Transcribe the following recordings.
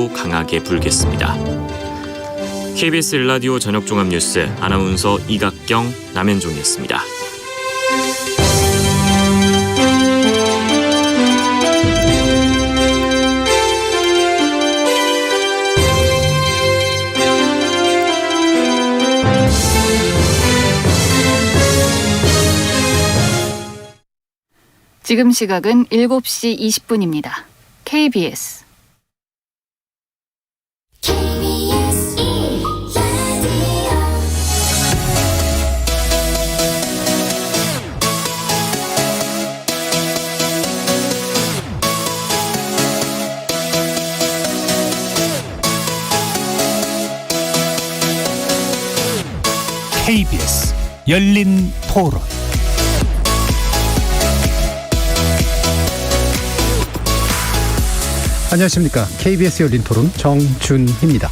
바람도 강하게 불겠습니다. KBS 1라디오 저녁종합뉴스 아나운서 이각경, 남현종이었습니다. 지금 시각은 7시 20분입니다. KBS KBS 열린 토론. 안녕하십니까. KBS 열린 토론 정준희입니다.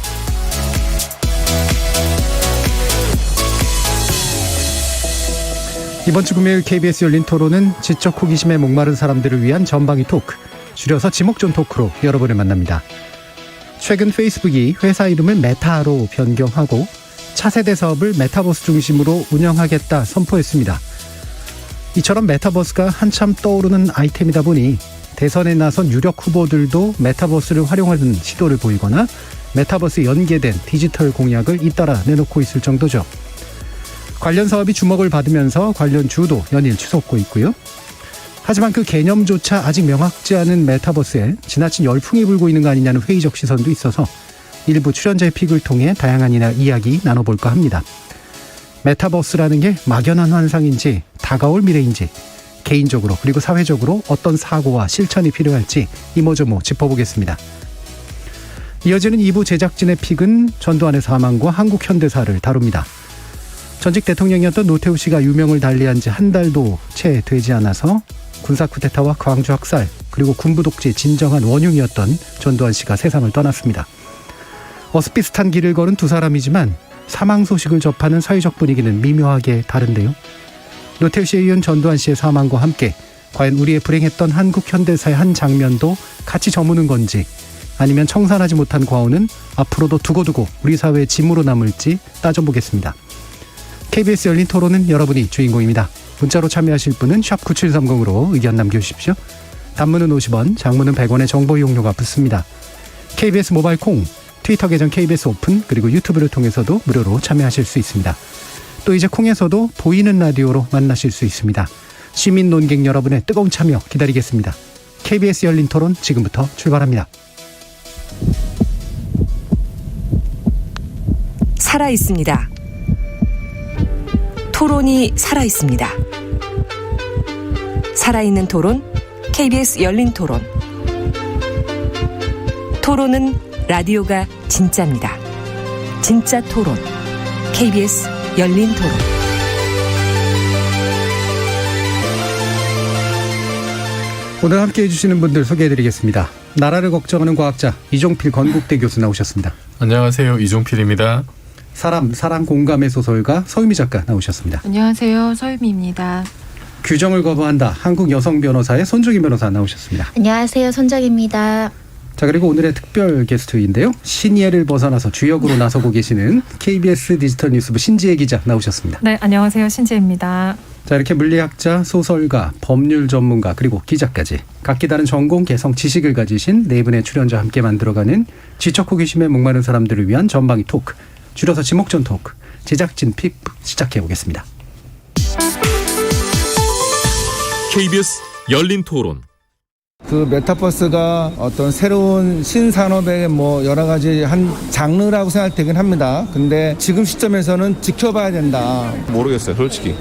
이번 주 금요일 KBS 열린 토론은 지적 호기심에 목마른 사람들을 위한 전방위 토크, 줄여서 지목전 토크로 여러분을 만납니다. 최근 페이스북이 회사 이름을 메타로 변경하고 차세대 사업을 메타버스 중심으로 운영하겠다 선포했습니다. 이처럼 메타버스가 한참 떠오르는 아이템이다 보니 대선에 나선 유력 후보들도 메타버스를 활용하는 시도를 보이거나 메타버스에 연계된 디지털 공약을 잇따라 내놓고 있을 정도죠. 관련 사업이 주목을 받으면서 관련 주도 연일 치솟고 있고요. 하지만 그 개념조차 아직 명확지 않은 메타버스에 지나친 열풍이 불고 있는 거 아니냐는 회의적 시선도 있어서 일부 출연자의 픽을 통해 다양한 이야기 나눠볼까 합니다. 메타버스라는 게 막연한 환상인지 다가올 미래인지, 개인적으로 그리고 사회적으로 어떤 사고와 실천이 필요할지 이모저모 짚어보겠습니다. 이어지는 2부 제작진의 픽은 전두환의 사망과 한국 현대사를 다룹니다. 전직 대통령이었던 노태우 씨가 유명을 달리한 지 한 달도 채 되지 않아서 군사 쿠데타와 광주 학살 그리고 군부 독재의 진정한 원흉이었던 전두환 씨가 세상을 떠났습니다. 어스비슷한 길을 걸은 두 사람이지만 사망 소식을 접하는 사회적 분위기는 미묘하게 다른데요. 노태우 씨에 이은 전두환 씨의 사망과 함께 과연 우리의 불행했던 한국 현대사의 한 장면도 같이 저무는 건지, 아니면 청산하지 못한 과오는 앞으로도 두고두고 우리 사회의 짐으로 남을지 따져보겠습니다. KBS 열린 토론은 여러분이 주인공입니다. 문자로 참여하실 분은 샵 9730으로 의견 남겨주십시오. 단문은 50원, 장문은 100원의 정보 이용료가 붙습니다. KBS 모바일 콩, 트위터 계정 KBS 오픈, 그리고 유튜브를 통해서도 무료로 참여하실 수 있습니다. 또 이제 콩에서도 보이는 라디오로 만나실 수 있습니다. 시민 논객 여러분의 뜨거운 참여 기다리겠습니다. KBS 열린 토론 지금부터 출발합니다. 살아있습니다. 토론이 살아있습니다. 살아있는 토론, KBS 열린 토론. 토론은 라디오가 진짜입니다. 진짜 토론, KBS 열린 토론. 오늘 함께해 주시는 분들 소개해드리겠습니다. 나라를 걱정하는 과학자 이종필 건국대 교수 나오셨습니다. 안녕하세요. 이종필입니다. 사랑 공감의 소설가 서유미 작가 나오셨습니다. 안녕하세요. 서유미입니다. 규정을 거부한다. 한국 여성 변호사의 손정희 변호사 나오셨습니다. 안녕하세요. 손정희입니다. 자, 그리고 오늘의 특별 게스트인데요. 신예를 벗어나서 주역으로 나서고 계시는 KBS 디지털 뉴스부 신지혜 기자 나오셨습니다. 네, 안녕하세요. 신지혜입니다. 자, 이렇게 물리학자, 소설가, 법률 전문가, 그리고 기자까지 각기 다른 전공, 개성, 지식을 가지신 네 분의 출연자와 함께 만들어가는 지적 호기심에 목마른 사람들을 위한 전방위 토크, 줄여서 지목전 토크, 제작진 픽 시작해보겠습니다. KBS 열린 토론. 그 메타버스가 어떤 새로운 신산업의 여러 가지 한 장르라고 생각되긴 합니다. 근데 지금 시점에서는 지켜봐야 된다. 모르겠어요, 솔직히.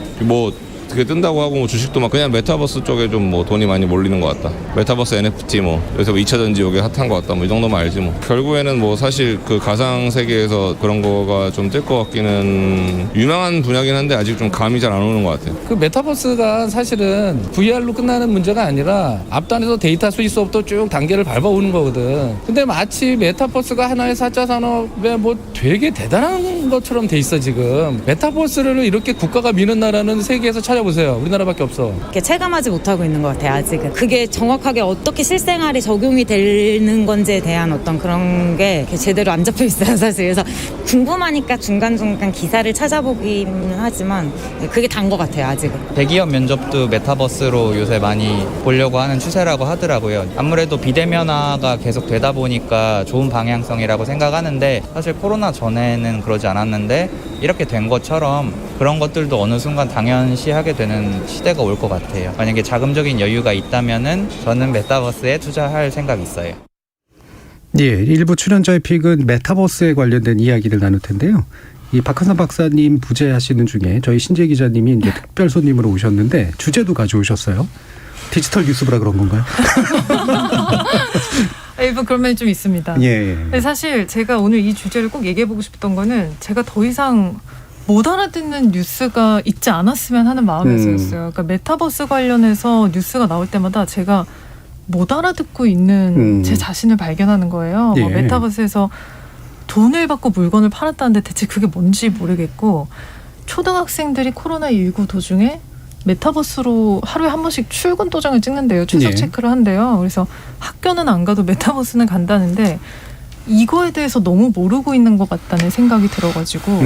어떻게 뜬다고 하고 주식도 막 그냥 메타버스 쪽에 좀 돈이 많이 몰리는 것 같다. 메타버스 NFT 요새 2차 전지 요게 핫한 것 같다. 이 정도만 알지 결국에는 사실 그 가상 세계에서 그런 거가 좀 뜰 것 같기는 유명한 분야긴 한데 아직 좀 감이 잘 안 오는 것 같아요. 그 메타버스가 사실은 VR로 끝나는 문제가 아니라 앞단에서 데이터 수익 수업도 쭉 단계를 밟아오는 거거든. 근데 마치 메타버스가 하나의 4차 산업에 되게 대단한 것처럼 돼 있어 지금. 메타버스를 이렇게 국가가 미는 나라는 세계에서 찾아 찾아보세요. 우리나라밖에 없어. 체감하지 못하고 있는 것 같아요. 아직은. 그게 정확하게 어떻게 실생활에 적용이 되는 건지에 대한 어떤 그런 게 제대로 안 잡혀 있어요, 사실. 그래서 궁금하니까 중간중간 기사를 찾아보기는 하지만 그게 단 것 같아요, 아직은. 대기업 면접도 메타버스로 요새 많이 보려고 하는 추세라고 하더라고요. 아무래도 비대면화가 계속 되다 보니까 좋은 방향성이라고 생각하는데 사실 코로나 전에는 그러지 않았는데 이렇게 된 것처럼 그런 것들도 어느 순간 당연시하게 되는 시대가 올 것 같아요. 만약에 자금적인 여유가 있다면은 저는 메타버스에 투자할 생각이 있어요. 예, 일부 출연자의 픽은 메타버스에 관련된 이야기를 나눌 텐데요. 이 박한선 박사님 부재하시는 중에 저희 신재 기자님이 이제 특별 손님으로 오셨는데 주제도 가져오셨어요. 디지털 뉴스부라 그런 건가요? 일부 그런 면이 좀 있습니다. 예. 근데 사실 제가 오늘 이 주제를 꼭 얘기해보고 싶었던 거는 제가 더 이상 못 알아듣는 뉴스가 있지 않았으면 하는 마음에서였어요. 그러니까 메타버스 관련해서 뉴스가 나올 때마다 제가 못 알아듣고 있는 제 자신을 발견하는 거예요. 예. 메타버스에서 돈을 받고 물건을 팔았다는데 대체 그게 뭔지 모르겠고 초등학생들이 코로나19 도중에 메타버스로 하루에 한 번씩 출근 도장을 찍는데요. 출석 예. 체크를 한대요. 그래서 학교는 안 가도 메타버스는 간다는데 이거에 대해서 너무 모르고 있는 것 같다는 생각이 들어가지고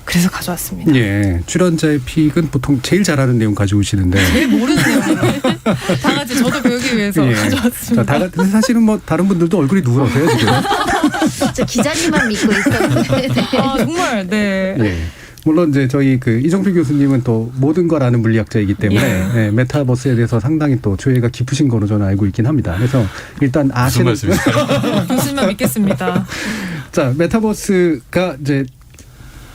그래서 가져왔습니다. 예, 출연자의 픽은 보통 제일 잘하는 내용 가져오시는데 제일 모르는 내용이에요. 다 같이 저도 배우기 위해서 예. 가져왔습니다. 자, 사실은 뭐 다른 분들도 얼굴이 누러세요 지금. 저 기자님만 믿고 있었는데. 아 정말 네. 예. 물론 이제 저희 그 이종필 교수님은 또 모든 걸 아는 물리학자이기 때문에 예, 메타버스에 대해서 상당히 또 조예가 깊으신 거로 저는 알고 있긴 합니다. 그래서 일단 아시는 교수님만 믿겠습니다. 자, 메타버스가 이제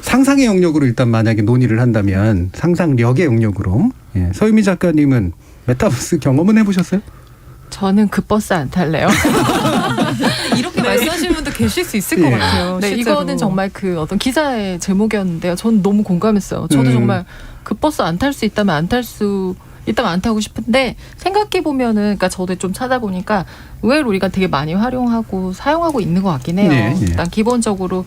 상상의 영역으로 일단 만약에 논의를 한다면 상상력의 영역으로 서유미 작가님은 메타버스 경험은 해보셨어요? 저는 그 버스 안 탈래요. 이렇게 말씀하시는 분도 계실 수 있을 것 같아요. 네, 실제로. 이거는 정말 그 어떤 기사의 제목이었는데요. 저는 너무 공감했어요. 저도 정말 그 버스 안 탈 수 있다면 안 탈 수 있다면 안 타고 싶은데 생각해 보면은 그러니까 저도 좀 찾아보니까 의외로 우리가 되게 많이 활용하고 사용하고 있는 것 같긴 해요. 네, 네. 일단 기본적으로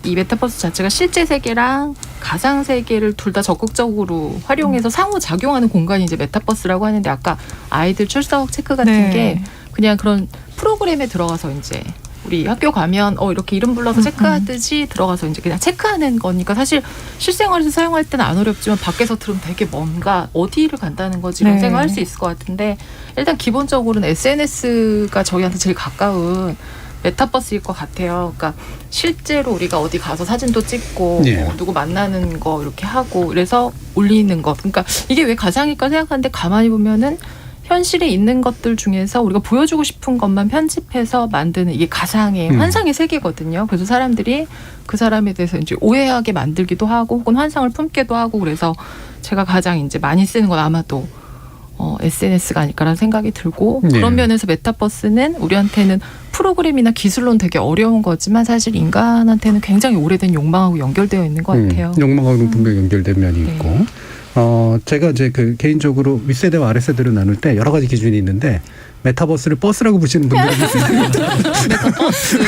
이 메타버스 자체가 실제 세계랑 가상 세계를 둘 다 적극적으로 활용해서 상호 작용하는 공간이 이제 메타버스라고 하는데 아까 아이들 출석 체크 같은 네. 게 그냥 그런 프로그램에 들어가서 이제 우리 학교 가면 이렇게 이름 불러서 체크하듯이 들어가서 이제 그냥 체크하는 거니까 사실 실생활에서 사용할 때는 안 어렵지만 밖에서 들으면 되게 뭔가 어디를 간다는 거지 이런 네. 생각할 수 있을 것 같은데 일단 기본적으로는 SNS가 저희한테 제일 가까운 메타버스일 것 같아요. 그러니까 실제로 우리가 어디 가서 사진도 찍고 예. 누구 만나는 거 이렇게 하고 그래서 올리는 것. 그러니까 이게 왜 가상일까 생각하는데 가만히 보면은 현실에 있는 것들 중에서 우리가 보여주고 싶은 것만 편집해서 만드는 이게 가상의 환상의 세계거든요. 그래서 사람들이 그 사람에 대해서 이제 오해하게 만들기도 하고 혹은 환상을 품기도 하고 그래서 제가 가장 이제 많이 쓰는 건 아마도 SNS가 아닐까라는 생각이 들고 네. 그런 면에서 메타버스는 우리한테는 프로그램이나 기술로는 되게 어려운 거지만 사실 인간한테는 굉장히 오래된 욕망하고 연결되어 있는 것 같아요. 욕망하고는 분명히 연결된 면이 네. 있고 제가 이제 그 개인적으로 윗세대와 아랫세대를 나눌 때 여러 가지 기준이 있는데 메타버스를 버스라고 보시는 분들이 있어요. 메타버스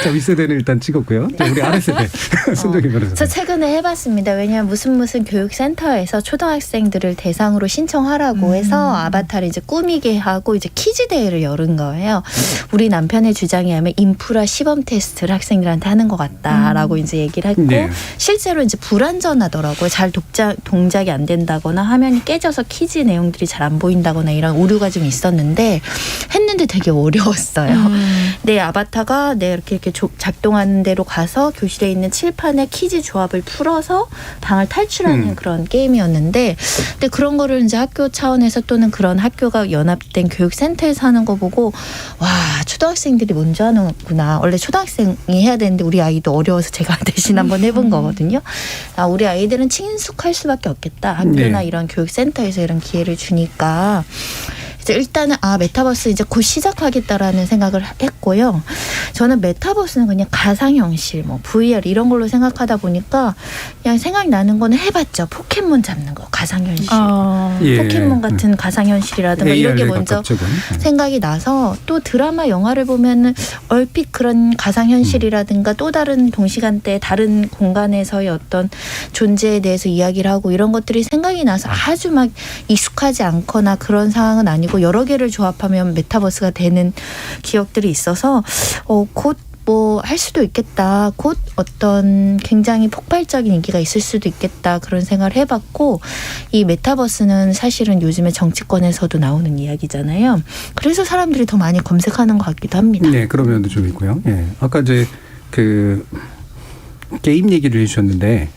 자, 윗세대는 일단 찍었고요. 자, 우리 아랫세대 손정희 변호사. 저 최근에 해봤습니다. 왜냐하면 무슨 교육센터에서 초등학생들을 대상으로 신청하라고 해서 아바타를 이제 꾸미게 하고 이제 퀴즈 대회를 열은 거예요. 우리 남편의 주장에 하면 인프라 시범 테스트를 학생들한테 하는 것 같다라고 이제 얘기를 했고 네. 실제로 이제 불안전하더라고요. 잘 동작이 안 된다거나 화면이 깨져서 퀴즈 내용들이 잘 안 보인다거나 이런 오류가 좀 있었는데 했는데 되게 어려웠어요. 내 아바타가 내 이렇게 작동하는 대로 가서 교실에 있는 칠판에 퀴즈 조합을 풀어서 방을 탈출하는 그런 게임이었는데 근데 그런 거를 이제 학교 차원에서 또는 그런 학교가 연합된 교육센터에서 하는 거 보고 와 초등학생들이 먼저 하는구나. 원래 초등학생이 해야 되는데 우리 아이도 어려워서 제가 대신 한번 해본 거거든요. 우리 아이들은 친숙할 수밖에 없겠다. 학교나 네. 이런 교육센터에서 이런 기회를 주니까 일단은 메타버스 이제 곧 시작하겠다라는 생각을 했고요. 저는 메타버스는 그냥 가상현실, 뭐 VR 이런 걸로 생각하다 보니까 그냥 생각나는 거는 해봤죠. 포켓몬 잡는 거 가상현실. 포켓몬 같은 가상현실이라든가 이런 게 먼저 생각이 나서 또 드라마 영화를 보면은 얼핏 그런 가상현실이라든가 또 다른 동시간대 다른 공간에서의 어떤 존재에 대해서 이야기를 하고 이런 것들이 생각이 나서 아주 막 익숙하지 않거나 그런 상황은 아니고 여러 개를 조합하면 메타버스가 되는 기억들이 있어서 곧 뭐 할 수도 있겠다. 곧 어떤 굉장히 폭발적인 인기가 있을 수도 있겠다. 그런 생각을 해봤고 이 메타버스는 사실은 요즘에 정치권에서도 나오는 이야기잖아요. 그래서 사람들이 더 많이 검색하는 것 같기도 합니다. 네, 그런 면도 좀 있고요. 예. 아까 이제 그 게임 얘기를 해주셨는데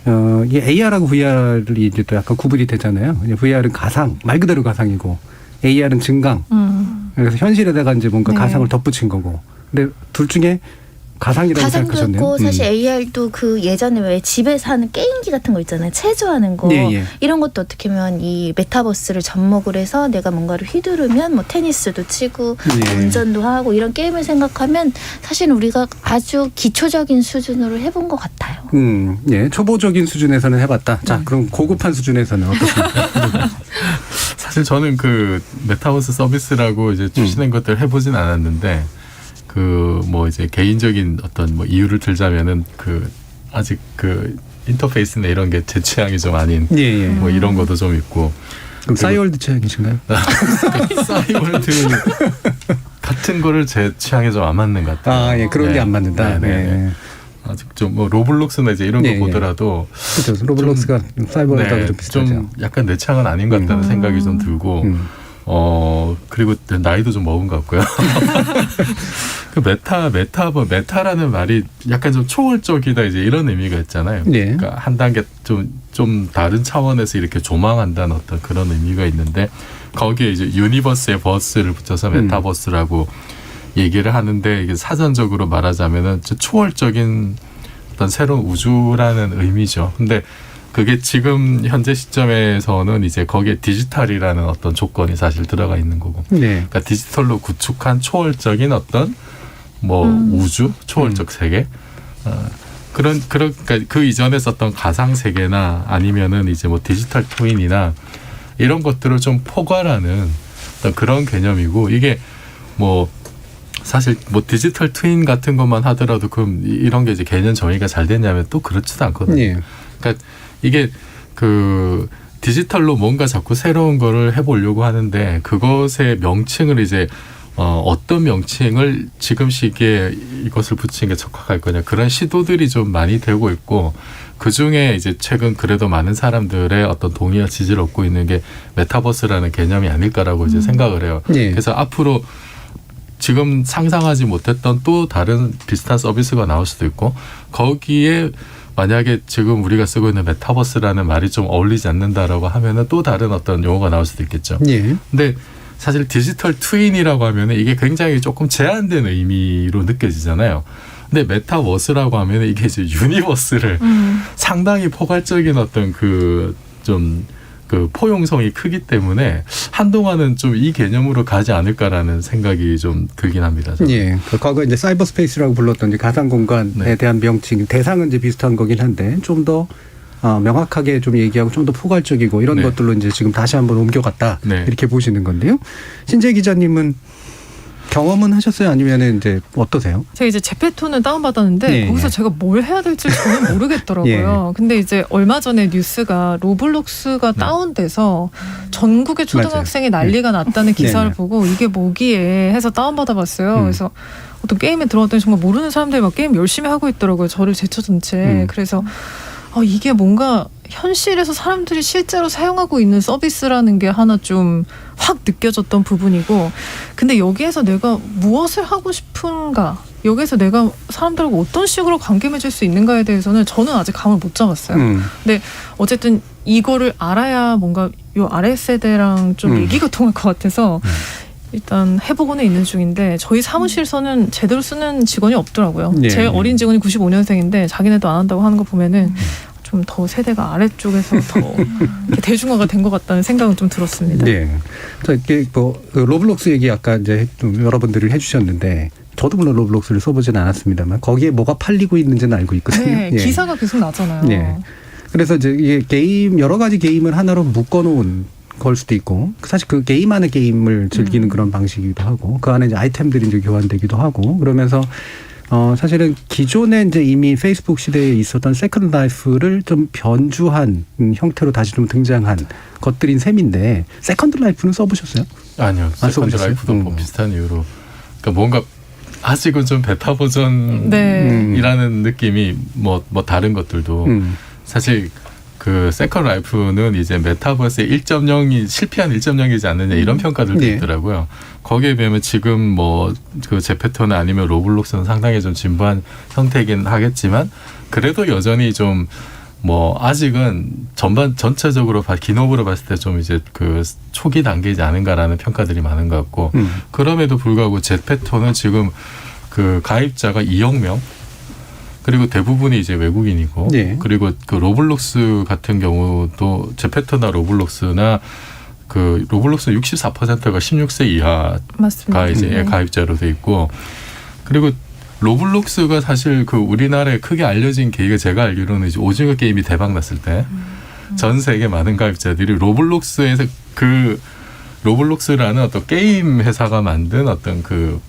이게 AR하고 VR이 이제 또 약간 구분이 되잖아요. VR은 가상, 말 그대로 가상이고 AR은 증강. 그래서 현실에다가 이제 뭔가 가상을 덧붙인 거고. 근데 둘 중에 가상이라고 가상도 생각하셨네요. 있고 사실 AR도 그 예전에 왜 집에서 하는 게임기 같은 거 있잖아요. 체조하는 거. 이런 것도 어떻게 보면 이 메타버스를 접목을 해서 내가 뭔가를 휘두르면 뭐 테니스도 치고 운전도 하고 이런 게임을 생각하면 사실 우리가 아주 기초적인 수준으로 해본 것 같아요. 예, 초보적인 수준에서는 해봤다. 자, 그럼 고급한 수준에서는 어떻습니까? 사실 저는 그 메타버스 서비스라고 이제 출시된 것들 해보진 않았는데 그 뭐 이제 개인적인 어떤 뭐 이유를 들자면은 그 아직 그 인터페이스나 이런 게 제 취향이 좀 아닌 뭐 이런 것도 좀 있고. 그럼 싸이월드 취향이신가요? 싸이월드 같은 거를 제 취향에 좀 안 맞는 것 같아요. 예, 그런 게 안 맞는다. 네. 아직 좀 뭐 로블록스나 이제 이런 거 보더라도 그렇죠. 로블록스가 싸이월드하고 좀 비슷하죠. 좀 약간 내 취향은 아닌 것 같다는 생각이 좀 들고. 그리고 나이도 좀 먹은 것 같고요. 그 메타라는 말이 약간 좀 초월적이다 이제 이런 의미가 있잖아요. 그러니까 한 단계 좀 다른 차원에서 이렇게 조망한다는 어떤 그런 의미가 있는데 거기에 이제 유니버스의 버스를 붙여서 메타버스라고 얘기를 하는데 이게 사전적으로 말하자면은 초월적인 어떤 새로운 우주라는 의미죠. 근데 그게 지금 현재 시점에서는 이제 거기에 디지털이라는 어떤 조건이 사실 들어가 있는 거고. 그러니까 디지털로 구축한 초월적인 어떤 뭐 우주, 초월적 세계. 그러니까 그 이전에 썼던 가상 세계나 아니면은 이제 뭐 디지털 트윈이나 이런 것들을 좀 포괄하는 어떤 그런 개념이고 이게 뭐 사실 뭐 디지털 트윈 같은 것만 하더라도 그럼 이런 게 이제 개념 정의가 잘 됐냐면 또 그렇지도 않거든요. 그러니까 이게 그 디지털로 뭔가 자꾸 새로운 거를 해보려고 하는데 그것의 명칭을 이제 어떤 명칭을 지금 시기에 이것을 붙이는 게 적합할 거냐 그런 시도들이 좀 많이 되고 있고 그중에 이제 최근 그래도 많은 사람들의 어떤 동의와 지지를 얻고 있는 게 메타버스라는 개념이 아닐까라고 이제 생각을 해요. 그래서 앞으로 지금 상상하지 못했던 또 다른 비슷한 서비스가 나올 수도 있고 거기에 만약에 지금 우리가 쓰고 있는 메타버스라는 말이 좀 어울리지 않는다라고 하면은 또 다른 어떤 용어가 나올 수도 있겠죠. 근데 사실 디지털 트윈이라고 하면은 이게 굉장히 조금 제한된 의미로 느껴지잖아요. 근데 메타버스라고 하면은 이게 이제 유니버스를 상당히 포괄적인 어떤 그 포용성이 크기 때문에 한동안은 좀 이 개념으로 가지 않을까라는 생각이 좀 들긴 합니다. 예. 과거 이제 사이버 스페이스라고 불렀던 이제 가상 공간에 대한 명칭, 대상은 이제 비슷한 거긴 한데 좀 더 명확하게 좀 얘기하고 좀 더 포괄적이고 이런 것들로 이제 지금 다시 한번 옮겨갔다. 이렇게 보시는 건데요. 신재 기자님은 경험은 하셨어요? 아니면 이제 어떠세요? 제가 이제 제페토는 다운받았는데 거기서 제가 뭘 해야 될지 저는 모르겠더라고요. 근데 이제 얼마 전에 뉴스가 로블록스가 다운돼서 전국의 초등학생이 난리가 났다는 기사를 보고 이게 뭐기에 해서 다운받아봤어요. 그래서 어떤 게임에 들어갔더니 정말 모르는 사람들이 막 게임 열심히 하고 있더라고요. 저를 제쳐둔 채. 그래서 이게 뭔가 현실에서 사람들이 실제로 사용하고 있는 서비스라는 게 하나 좀 확 느껴졌던 부분이고 근데 여기에서 내가 무엇을 하고 싶은가 여기에서 내가 사람들하고 어떤 식으로 관계 맺을 수 있는가에 대해서는 저는 아직 감을 못 잡았어요. 근데 어쨌든 이거를 알아야 뭔가 요 아래 세대랑 좀 얘기가 통할 것 같아서 일단 해보고는 있는 중인데 저희 사무실에서는 제대로 쓰는 직원이 없더라고요. 제 어린 직원이 95년생인데 자기네도 안 한다고 하는 거 보면은 좀 더 세대가 아래쪽에서 더 대중화가 된 것 같다는 생각은 좀 들었습니다. 자, 이게 뭐 로블록스 얘기 아까 이제 좀 여러분들이 해주셨는데 저도 물론 로블록스를 써보지는 않았습니다만 거기에 뭐가 팔리고 있는지는 알고 있거든요. 네, 예. 기사가 계속 나잖아요. 예. 그래서 이제 이게 게임 여러 가지 게임을 하나로 묶어놓은 걸 수도 있고 사실 그 게임 안에 게임을 즐기는 그런 방식이기도 하고 그 안에 이제 아이템들이 이제 교환되기도 하고 그러면서 사실은 기존에 이제 이미 페이스북 시대에 있었던 세컨드 라이프를 좀 변주한 형태로 다시 좀 등장한 것들인 셈인데 세컨드 라이프는 써보셨어요? 아니요. 세컨드 라이프도 뭐 비슷한 이유로 그러니까 뭔가 아직은 좀 베타 버전이라는 느낌이 뭐 다른 것들도 사실 그 세컨드 라이프는 이제 메타버스의 1.0이 실패한 1.0이지 않느냐 이런 평가들도 있더라고요. 거기에 비하면 지금 뭐 그 제페토나 아니면 로블록스는 상당히 좀 진부한 형태이긴 하겠지만 그래도 여전히 좀 뭐 아직은 전체적으로 기업으로 봤을 때 좀 이제 그 초기 단계이지 않은가라는 평가들이 많은 것 같고 그럼에도 불구하고 제페토는 지금 그 가입자가 2억 명 그리고 대부분이 이제 외국인이고 그리고 그 로블록스 같은 경우도 제페토나 로블록스나 그 로블록스 64%가 16세 이하가 맞습니다. 이제 가입자로 돼 있고 그리고 로블록스가 사실 그 우리나라에 크게 알려진 계기가 제가 알기로는 이제 오징어 게임이 대박 났을 때 전 세계 많은 가입자들이 로블록스에서 그 로블록스라는 어떤 게임 회사가 만든 어떤 그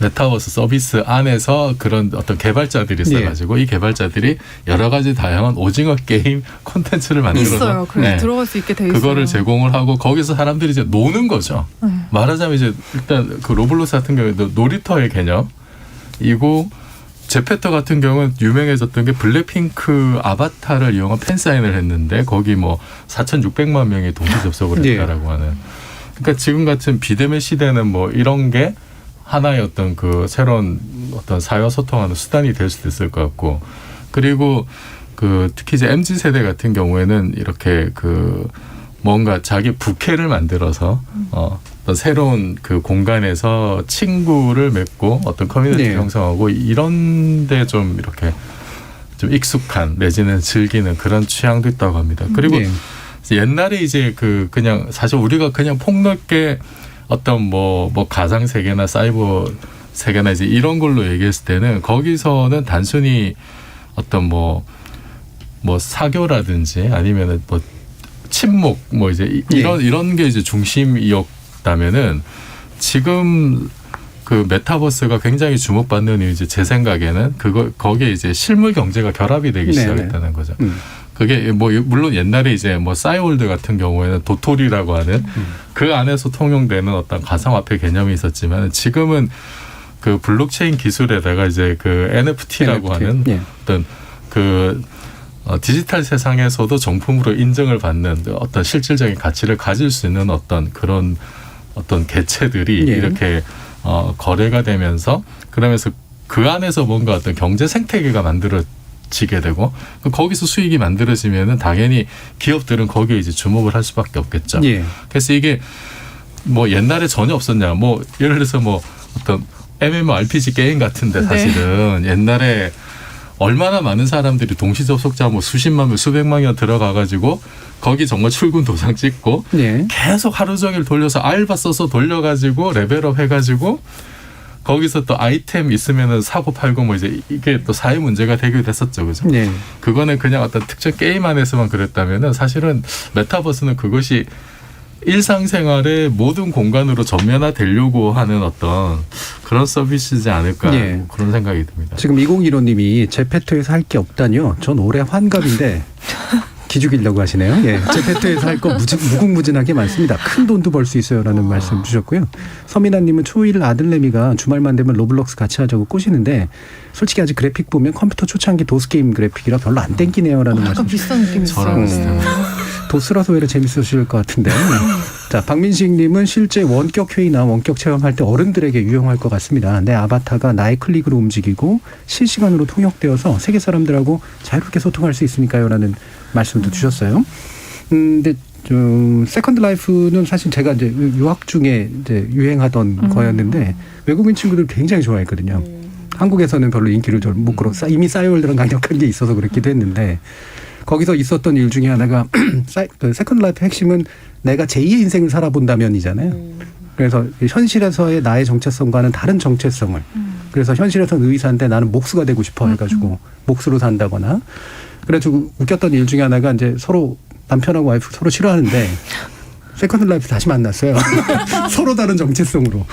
메타버스 서비스 안에서 그런 어떤 개발자들이 있어가지고 이 개발자들이 여러 가지 다양한 오징어 게임 콘텐츠를 만들어서 있어요. 그래서 들어갈 수 있게 돼 있어요. 그거를 제공을 하고 거기서 사람들이 이제 노는 거죠. 말하자면 이제 일단 그 로블록스 같은 경우에도 놀이터의 개념이고 제페토 같은 경우는 유명해졌던 게 블랙핑크 아바타를 이용한 팬사인을 했는데 거기 뭐 4,600만 명이 동시 접속을 했다라고 하는. 그러니까 지금 같은 비대면 시대는 뭐 이런 게 하나의 어떤 그 새로운 어떤 사회와 소통하는 수단이 될 수도 있을 것 같고 그리고 그 특히 이제 MZ 세대 같은 경우에는 이렇게 그 뭔가 자기 부캐를 만들어서 어떤 새로운 그 공간에서 친구를 맺고 어떤 커뮤니티 형성하고 이런데 좀 이렇게 좀 익숙한 내지는 즐기는 그런 취향도 있다고 합니다. 그리고 옛날에 이제 그 그냥 사실 우리가 그냥 폭넓게 어떤 뭐 가상 세계나 사이버 세계나 이제 이런 걸로 얘기했을 때는 거기서는 단순히 어떤 뭐 사교라든지 아니면은 뭐 친목 뭐 이제 이런 게 이제 중심이었다면은 지금 그 메타버스가 굉장히 주목받는 이유 이제 제 생각에는 거기에 이제 실물 경제가 결합이 되기 시작했다는 거죠. 그게 뭐 물론 옛날에 이제 뭐 싸이월드 같은 경우에는 도토리라고 하는 그 안에서 통용되는 어떤 가상화폐 개념이 있었지만 지금은 그 블록체인 기술에다가 이제 그 NFT라고 하는 어떤 그 디지털 세상에서도 정품으로 인정을 받는 어떤 실질적인 가치를 가질 수 있는 어떤 그런 어떤 개체들이 이렇게 거래가 되면서 그러면서 그 안에서 뭔가 어떤 경제 생태계가 만들어지게 되고 거기서 수익이 만들어지면은 당연히 기업들은 거기에 이제 주목을 할 수밖에 없겠죠. 그래서 이게 뭐 옛날에 전혀 없었냐. 뭐 예를 들어서 뭐 어떤 MMORPG 게임 같은데 사실은 옛날에 얼마나 많은 사람들이 동시 접속자 뭐 수십만 명, 수백만 명 들어가가지고 거기 정말 출근 도장 찍고 계속 하루 종일 돌려서 알바 써서 돌려가지고 레벨업 해가지고 거기서 또 아이템 있으면은 사고 팔고 뭐 이제 이게 또 사회 문제가 되기도 했었죠, 그죠? 그거는 그냥 어떤 특정 게임 안에서만 그랬다면은 사실은 메타버스는 그것이 일상생활의 모든 공간으로 전면화되려고 하는 어떤 그런 서비스이지 않을까 그런 생각이 듭니다. 지금 2015님이 제페토에서 할 게 없다뇨. 전 올해 환갑인데 기죽이려고 하시네요. 제페토에서 할 거 무궁무진하게 많습니다. 큰 돈도 벌 수 있어요라는 말씀 주셨고요. 서민아님은 초일 아들내미가 주말만 되면 로블록스 같이 하자고 꼬시는데 솔직히 아직 그래픽 보면 컴퓨터 초창기 도스 게임 그래픽이라 별로 안 땡기네요라는 말씀. 약간 비슷한 느낌이 있어요. 도스라서 오히려 재밌으실 것 같은데. 자, 박민식님은 실제 원격 회의나 원격 체험할 때 어른들에게 유용할 것 같습니다. 내 아바타가 나의 클릭으로 움직이고 실시간으로 통역되어서 세계 사람들하고 자유롭게 소통할 수 있으니까요라는 말씀도 주셨어요. 근데 세컨드 라이프는 사실 제가 이제 유학 중에 이제 유행하던 거였는데 외국인 친구들 굉장히 좋아했거든요. 한국에서는 별로 인기를 좀 못 끌어. 이미 싸이월드랑 강력한 게 있어서 그렇기도 했는데. 거기서 있었던 일 중에 하나가 그 세컨드 라이프 핵심은 내가 제2의 인생을 살아본다면이잖아요. 그래서 현실에서의 나의 정체성과는 다른 정체성을 그래서 현실에서는 의사인데 나는 목수가 되고 싶어 해가지고 목수로 산다거나. 그래가지고 웃겼던 일 중에 하나가 이제 서로 남편하고 와이프 서로 싫어하는데 세컨드 라이프 다시 만났어요. 서로 다른 정체성으로.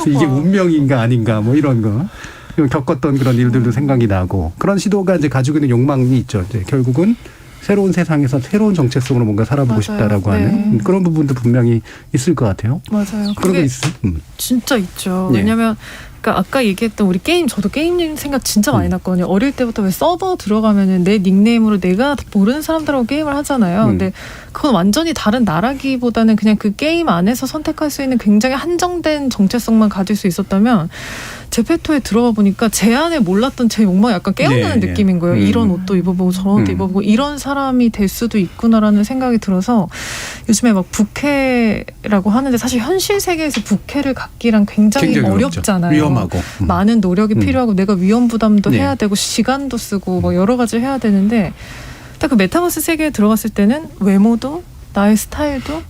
그래서 이게 운명인가 아닌가 뭐 이런 거. 겪었던 그런 일들도 생각이 나고 그런 시도가 이제 가지고 있는 욕망이 있죠. 이제 결국은 새로운 세상에서 새로운 정체성으로 뭔가 살아보고 맞아요. 싶다라고 네. 하는 그런 부분도 분명히 있을 것 같아요. 맞아요. 그런 거 그게 있어요. 진짜 있죠. 예. 왜냐면 그러니까 아까 얘기했던 우리 게임 저도 게임 생각 진짜 많이 났거든요. 어릴 때부터 왜 서버 들어가면은 내 닉네임으로 내가 모르는 사람들하고 게임을 하잖아요. 근데 그건 완전히 다른 나라기보다는 그냥 그 게임 안에서 선택할 수 있는 굉장히 한정된 정체성만 가질 수 있었다면 제페토에 들어가 보니까 제 안에 몰랐던 제 욕망이 약간 깨어나는 네, 느낌인 거예요. 이런 옷도 입어보고 저런 옷도 입어보고 이런 사람이 될 수도 있구나라는 생각이 들어서 요즘에 막 부캐라고 하는데 사실 현실 세계에서 부캐를 갖기란 굉장히 어렵잖아요. 위험하고. 많은 노력이 필요하고 내가 위험 부담도 네. 해야 되고 시간도 쓰고 뭐 여러 가지 해야 되는데 딱 그 메타버스 세계에 들어갔을 때는 외모도 나의 스타일도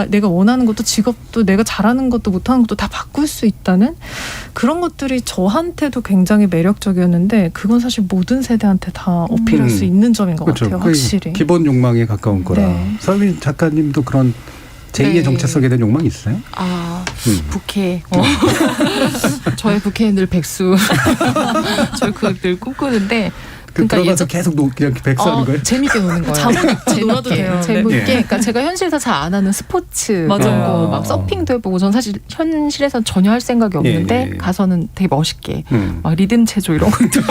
내가 원하는 것도 직업도 내가 잘하는 것도 못하는 것도 다 바꿀 수 있다는 그런 것들이 저한테도 굉장히 매력적이었는데 그건 사실 모든 세대한테 다 어필할 수 있는 점인 것 그렇죠. 같아요. 확실히. 기본 욕망에 가까운 거라. 네. 서민 작가님도 그런 제2의 네. 정체성에 대한 욕망이 있어요? 부캐. 저의 부캐는 늘 백수. 저희 그걸 늘 꿈꾸는데. 그러니까 들어가서 계속 그냥 백수하는 거예요? 재밌게 노는 거예요. 잠옷 입고 놀아도 돼요. 재밌게. 네. 그러니까 제가 현실에서 잘 안 하는 스포츠 맞아요. 막 서핑도 해보고 전 사실 현실에서는 전혀 할 생각이 없는데 예. 가서는 되게 멋있게 막 리듬 체조 이런 것도.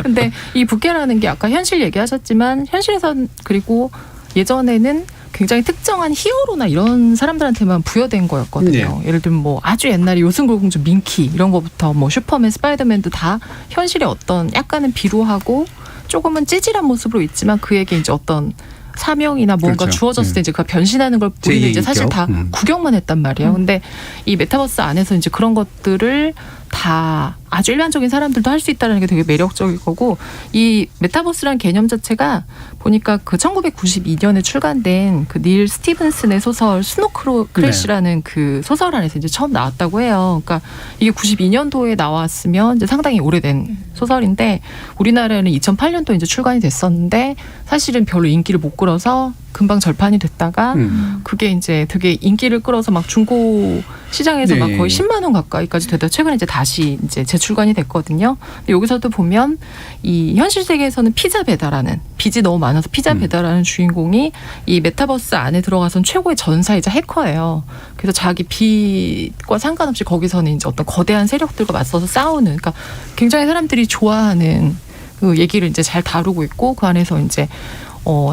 근데 이 부캐라는 게 아까 현실 얘기하셨지만 현실에선 그리고 예전에는 굉장히 특정한 히어로나 이런 사람들한테만 부여된 거였거든요. 예를 들면 뭐 아주 옛날에 요승골공주 민키 이런 거부터 뭐 슈퍼맨, 스파이더맨도 다 현실의 어떤 약간은 비루하고 조금은 찌질한 모습으로 있지만 그에게 이제 어떤 사명이나 뭔가 그렇죠. 주어졌을 때 이제 그 변신하는 걸 우리는 이제 사실 다 구경만 했단 말이에요. 근데 이 메타버스 안에서 이제 그런 것들을 다 아주 일반적인 사람들도 할 수 있다는 게 되게 매력적일 거고 이 메타버스라는 개념 자체가 보니까 그 1992년에 출간된 그 닐 스티븐슨의 소설 스노크래시라는 그 소설 안에서 이제 처음 나왔다고 해요. 그러니까 이게 92년도에 나왔으면 이제 상당히 오래된 소설인데 우리나라에는 2008년도에 이제 출간이 됐었는데 사실은 별로 인기를 못 끌어서 금방 절판이 됐다가 그게 이제 되게 인기를 끌어서 막 중고 시장에서 막 거의 10만 원 가까이까지 되다 최근에 이제 다시 이제 재출간이 됐거든요. 근데 여기서도 보면 이 현실 세계에서는 피자 배달하는 빚이 너무 많아서 피자 배달하는 주인공이 이 메타버스 안에 들어가선 최고의 전사이자 해커예요. 그래서 자기 빚과 상관없이 거기서는 이제 어떤 거대한 세력들과 맞서서 싸우는 그러니까 굉장히 사람들이 좋아하는 그 얘기를 이제 잘 다루고 있고 그 안에서 이제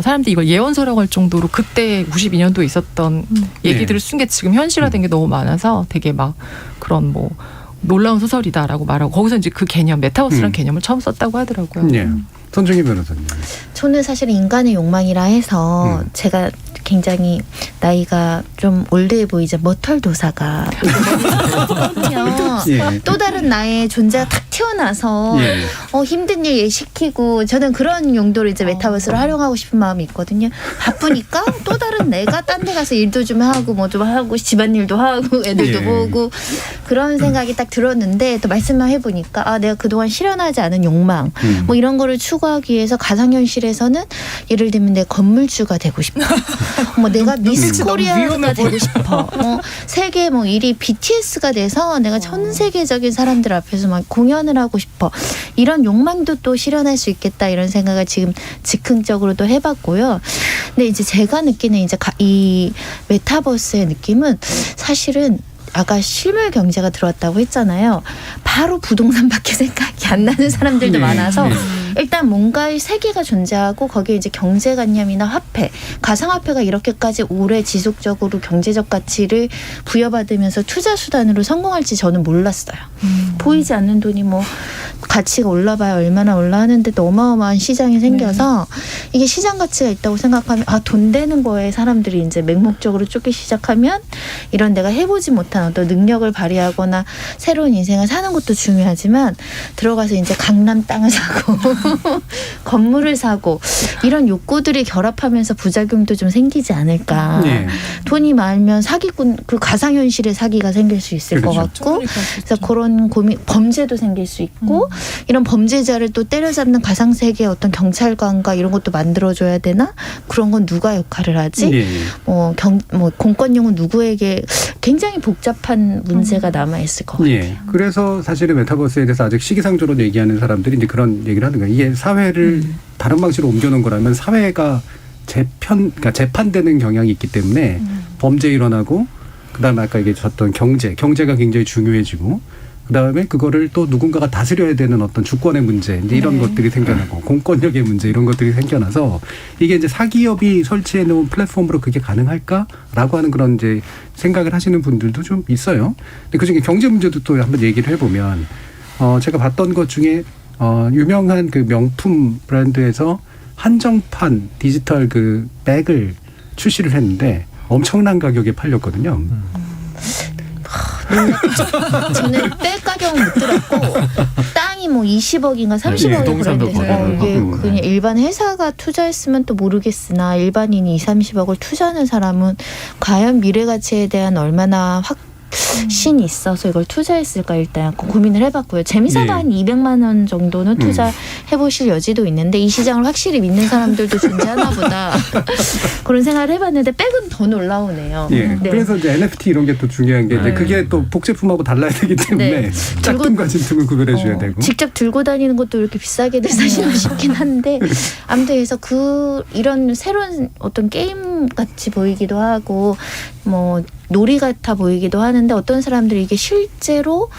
사람들이 이걸 예언서라고 할 정도로 그때 92년도에 있었던 얘기들을 쓴 게 지금 현실화된 게 너무 많아서 되게 막 그런 뭐 놀라운 소설이다라고 말하고 거기서 이제 그 개념 메타버스라는 개념을 처음 썼다고 하더라고요. 네. 손정희 변호사님. 저는 사실 인간의 욕망이라 해서 제가 굉장히 나이가 좀 올드해 보이자 머털도사가 예. 또 다른 나의 존재가 탁 튀어나와서 힘든 일 시키고 저는 그런 용도로 이제 메타버스를 활용하고 싶은 마음이 있거든요. 바쁘니까 또 다른 내가 딴 데 가서 일도 좀 하고 뭐 좀 하고 집안일도 하고 애들도 보고 그런 생각이 딱 들었는데 또 말씀만 해보니까 아 내가 그동안 실현하지 않은 욕망 뭐 이런 거를 추구하기 위해서 가상현실에서는 예를 들면 내 건물주가 되고 싶어. 뭐 내가 미스 코리아가 되고 싶어. 세계 뭐 1위 BTS가 돼서 내가 전 세계적인 사람들 앞에서 막 공연을 하고 싶어. 이런 욕망도 또 실현할 수 있겠다 이런 생각을 지금 즉흥적으로 또 해봤고요. 근데 이제 제가 느끼는 이제 이 메타버스의 느낌은 사실은 아까 실물 경제가 들어왔다고 했잖아요. 바로 부동산밖에 생각이 안 나는 사람들도 많아서 일단 뭔가의 세계가 존재하고 거기에 이제 경제관념이나 화폐, 가상화폐가 이렇게까지 오래 지속적으로 경제적 가치를 부여받으면서 투자 수단으로 성공할지 저는 몰랐어요. 보이지 않는 돈이 뭐 가치가 올라봐야 얼마나 올라하는데 또 어마어마한 시장이 생겨서 이게 시장 가치가 있다고 생각하면 돈 되는 거에 사람들이 이제 맹목적으로 쫓기 시작하면 이런 내가 해보지 못한 어떤 능력을 발휘하거나 새로운 인생을 사는 것도 중요하지만 들어가서 이제 강남 땅을 사고 건물을 사고 이런 욕구들이 결합하면서 부작용도 좀 생기지 않을까. 네. 돈이 많으면 사기꾼 그 가상현실의 사기가 생길 수 있을 것 같고 그래서 그런 고민 범죄도 생길 수 있고 이런 범죄자를 또 때려잡는 가상세계의 어떤 경찰관과 이런 것도 만들어줘야 되나? 그런 건 누가 역할을 하지? 예. 공권력은 누구에게 굉장히 복잡한 문제가 남아있을 것 같아요. 예. 그래서 사실은 메타버스에 대해서 아직 시기상조로 얘기하는 사람들이 이제 그런 얘기를 하는 거예요. 이게 사회를 다른 방식으로 옮겨놓은 거라면 사회가 그러니까 재판되는 경향이 있기 때문에 범죄 일어나고 그다음에 아까 얘기했던 경제가 굉장히 중요해지고 그다음에 그거를 또 누군가가 다스려야 되는 어떤 주권의 문제 이제 이런 것들이 생겨나고 공권력의 문제 이런 것들이 생겨나서 이게 이제 사기업이 설치해 놓은 플랫폼으로 그게 가능할까라고 하는 그런 이제 생각을 하시는 분들도 좀 있어요. 근데 그중에 경제 문제도 또 한번 얘기를 해보면 제가 봤던 것 중에 유명한 그 명품 브랜드에서 한정판 디지털 그 백을 출시를 했는데 엄청난 가격에 팔렸거든요. 저는 백 가격은 못 들었고 땅이 뭐 20억인가 30억이 그랬는데 이게 그냥 일반 회사가 투자했으면 또 모르겠으나 일반인이 20-30억을 투자하는 사람은 과연 미래 가치에 대한 얼마나 신이 있어서 이걸 투자했을까 일단 고민을 해봤고요. 재미삼아 한 200만 원 정도는 투자해보실 여지도 있는데 이 시장을 확실히 믿는 사람들도 존재하나 보다. 그런 생각을 해봤는데 백은 더 놀라우네요. 예. 네. 그래서 이제 NFT 이런 게 또 중요한 게 이제 그게 또 복제품하고 달라야 되기 때문에 짝퉁과 진퉁을 구별해줘야 되고. 직접 들고 다니는 것도 이렇게 비싸게들 사시면 쉽긴 한데 아무튼 그래서 이런 새로운 어떤 게임 같이 보이기도 하고 뭐 놀이 같아 보이기도 하는데 어떤 사람들이 이게 실제로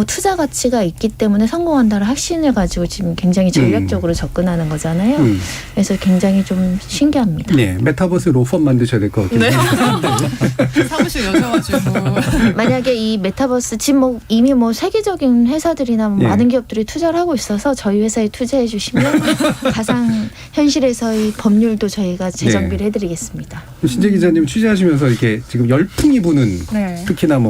투자 가치가 있기 때문에 성공한다는 확신을 가지고 지금 굉장히 전략적으로 접근하는 거잖아요. 그래서 굉장히 좀 신기합니다. 네, 메타버스 로펌 만드셔야 될 것 같긴 네. 한데. 사무실 여셔가지고 만약에 이 메타버스 지금 이미 세계적인 회사들이나 많은 기업들이 투자를 하고 있어서 저희 회사에 투자해 주시면 가상 현실에서의 법률도 저희가 재정비를 해드리겠습니다. 신재 기자님 취재하시면서 이렇게 지금 열풍이 부는 특히나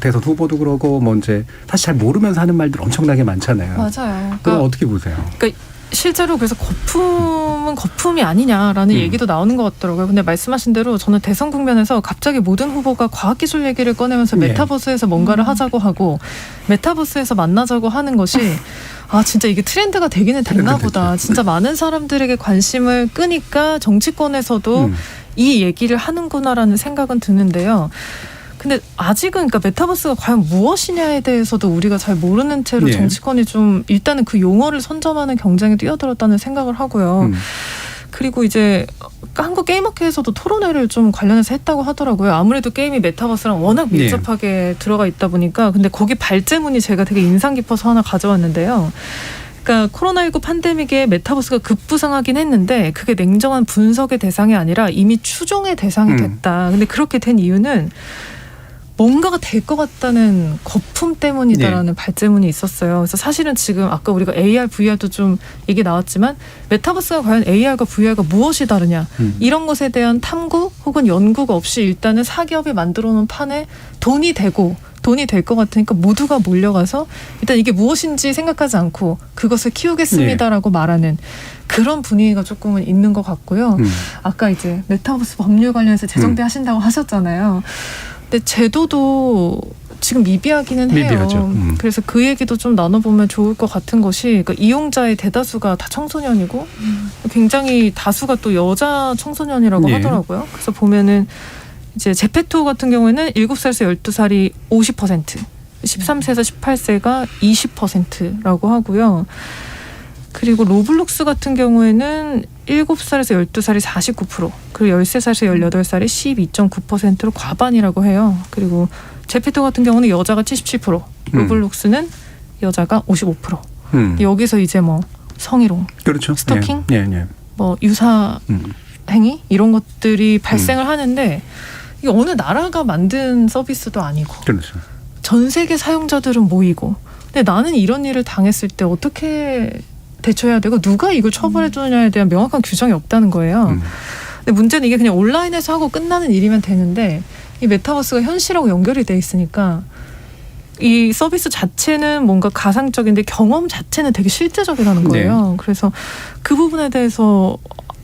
대선 후보도 그러고 이제 사실 잘 모르면서 하는 말들 엄청나게 많잖아요. 맞아요. 그럼 어떻게 보세요? 그러니까 실제로 그래서 거품은 거품이 아니냐라는 얘기도 나오는 것 같더라고요. 근데 말씀하신 대로 저는 대선 국면에서 갑자기 모든 후보가 과학기술 얘기를 꺼내면서 메타버스에서 뭔가를 하자고 하고 메타버스에서 만나자고 하는 것이 진짜 이게 트렌드가 되기는 됐나 보다. 진짜 많은 사람들에게 관심을 끄니까 정치권에서도 이 얘기를 하는구나라는 생각은 드는데요. 근데 아직은 그러니까 메타버스가 과연 무엇이냐에 대해서도 우리가 잘 모르는 채로 정치권이 좀 일단은 그 용어를 선점하는 경쟁에 뛰어들었다는 생각을 하고요. 그리고 이제 한국 게임업계에서도 토론회를 좀 관련해서 했다고 하더라고요. 아무래도 게임이 메타버스랑 워낙 밀접하게 들어가 있다 보니까 근데 거기 발제문이 제가 되게 인상 깊어서 하나 가져왔는데요. 그러니까 코로나19 팬데믹에 메타버스가 급부상하긴 했는데 그게 냉정한 분석의 대상이 아니라 이미 추종의 대상이 됐다. 근데 그렇게 된 이유는 뭔가가 될 것 같다는 거품 때문이다라는 발제문이 있었어요. 그래서 사실은 지금 아까 우리가 AR, VR도 좀 얘기 나왔지만 메타버스가 과연 AR과 VR과 무엇이 다르냐 이런 것에 대한 탐구 혹은 연구가 없이 일단은 사기업이 만들어놓은 판에 돈이 될 것 같으니까 모두가 몰려가서 일단 이게 무엇인지 생각하지 않고 그것을 키우겠습니다라고 말하는 그런 분위기가 조금은 있는 것 같고요. 아까 이제 메타버스 법률 관련해서 재정비 하신다고 하셨잖아요. 근데 제도도 지금 미비하기는 해요. 미비하죠. 그래서 그 얘기도 좀 나눠보면 좋을 것 같은 것이 그러니까 이용자의 대다수가 다 청소년이고 굉장히 다수가 또 여자 청소년이라고 하더라고요. 그래서 보면은 이제 제페토 같은 경우에는 7살에서 12살이 50%, 13세에서 18세가 20%라고 하고요. 그리고 로블록스 같은 경우에는 7살에서 12살이 49%, 그리고 13살에서 18살이 12.9%로 과반이라고 해요. 그리고 제페토 같은 경우는 여자가 77%, 로블록스는 여자가 55%. 여기서 이제 성희롱, 그렇죠. 스토킹, 유사 행위 이런 것들이 발생을 하는데 이게 어느 나라가 만든 서비스도 아니고 그렇죠. 전 세계 사용자들은 모이고 근데 나는 이런 일을 당했을 때 어떻게 대처해야 되고 누가 이걸 처벌해 주느냐에 대한 명확한 규정이 없다는 거예요. 근데 문제는 이게 그냥 온라인에서 하고 끝나는 일이면 되는데 이 메타버스가 현실하고 연결이 돼 있으니까 이 서비스 자체는 뭔가 가상적인데 경험 자체는 되게 실제적이라는 거예요. 네. 그래서 그 부분에 대해서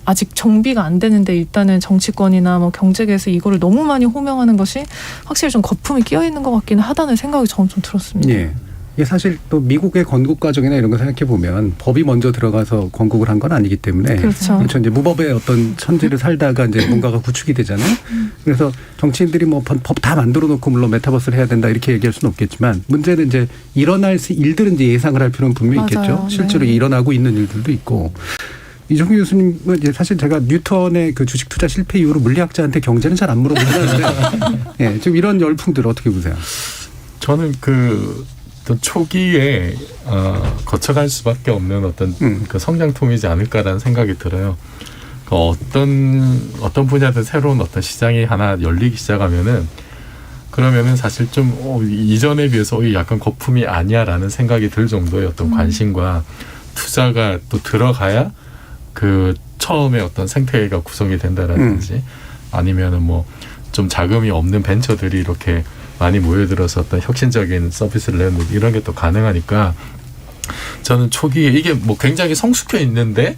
아직 정비가 안 되는데 일단은 정치권이나 뭐 경제계에서 이거를 너무 많이 호명하는 것이 확실히 좀 거품이 끼어 있는 것 같기는 하다는 생각이 저는 좀 들었습니다. 예. 이게 사실 또 미국의 건국 과정이나 이런 거 생각해 보면 법이 먼저 들어가서 건국을 한 건 아니기 때문에 그렇죠. 이제 무법의 어떤 천지를 살다가 이제 뭔가가 구축이 되잖아요. 그래서 정치인들이 뭐 법 다 만들어 놓고 물론 메타버스를 해야 된다 이렇게 얘기할 수는 없겠지만 문제는 이제 일어날 일들은 이제 예상을 할 필요는 분명히 맞아요. 있겠죠. 실제로 네. 일어나고 있는 일들도 있고. 이종규 교수님은 이제 사실 제가 뉴턴의 그 주식 투자 실패 이후로 물리학자한테 경제는 잘 안 물어보는데 예, 지금 이런 열풍들 어떻게 보세요? 저는 그 어떤 초기에 거쳐갈 수밖에 없는 어떤 그 성장통이지 않을까라는 생각이 들어요. 그 어떤 분야든 새로운 어떤 시장이 하나 열리기 시작하면은 그러면은 사실 좀 이전에 비해서 약간 거품이 아니야라는 생각이 들 정도의 어떤 관심과 투자가 또 들어가야 그 처음에 어떤 생태계가 구성이 된다라든지 아니면은 뭐 좀 자금이 없는 벤처들이 이렇게 많이 모여들어서 어떤 혁신적인 서비스를 내는 이런 게 또 가능하니까 저는 초기에 이게 뭐 굉장히 성숙해 있는데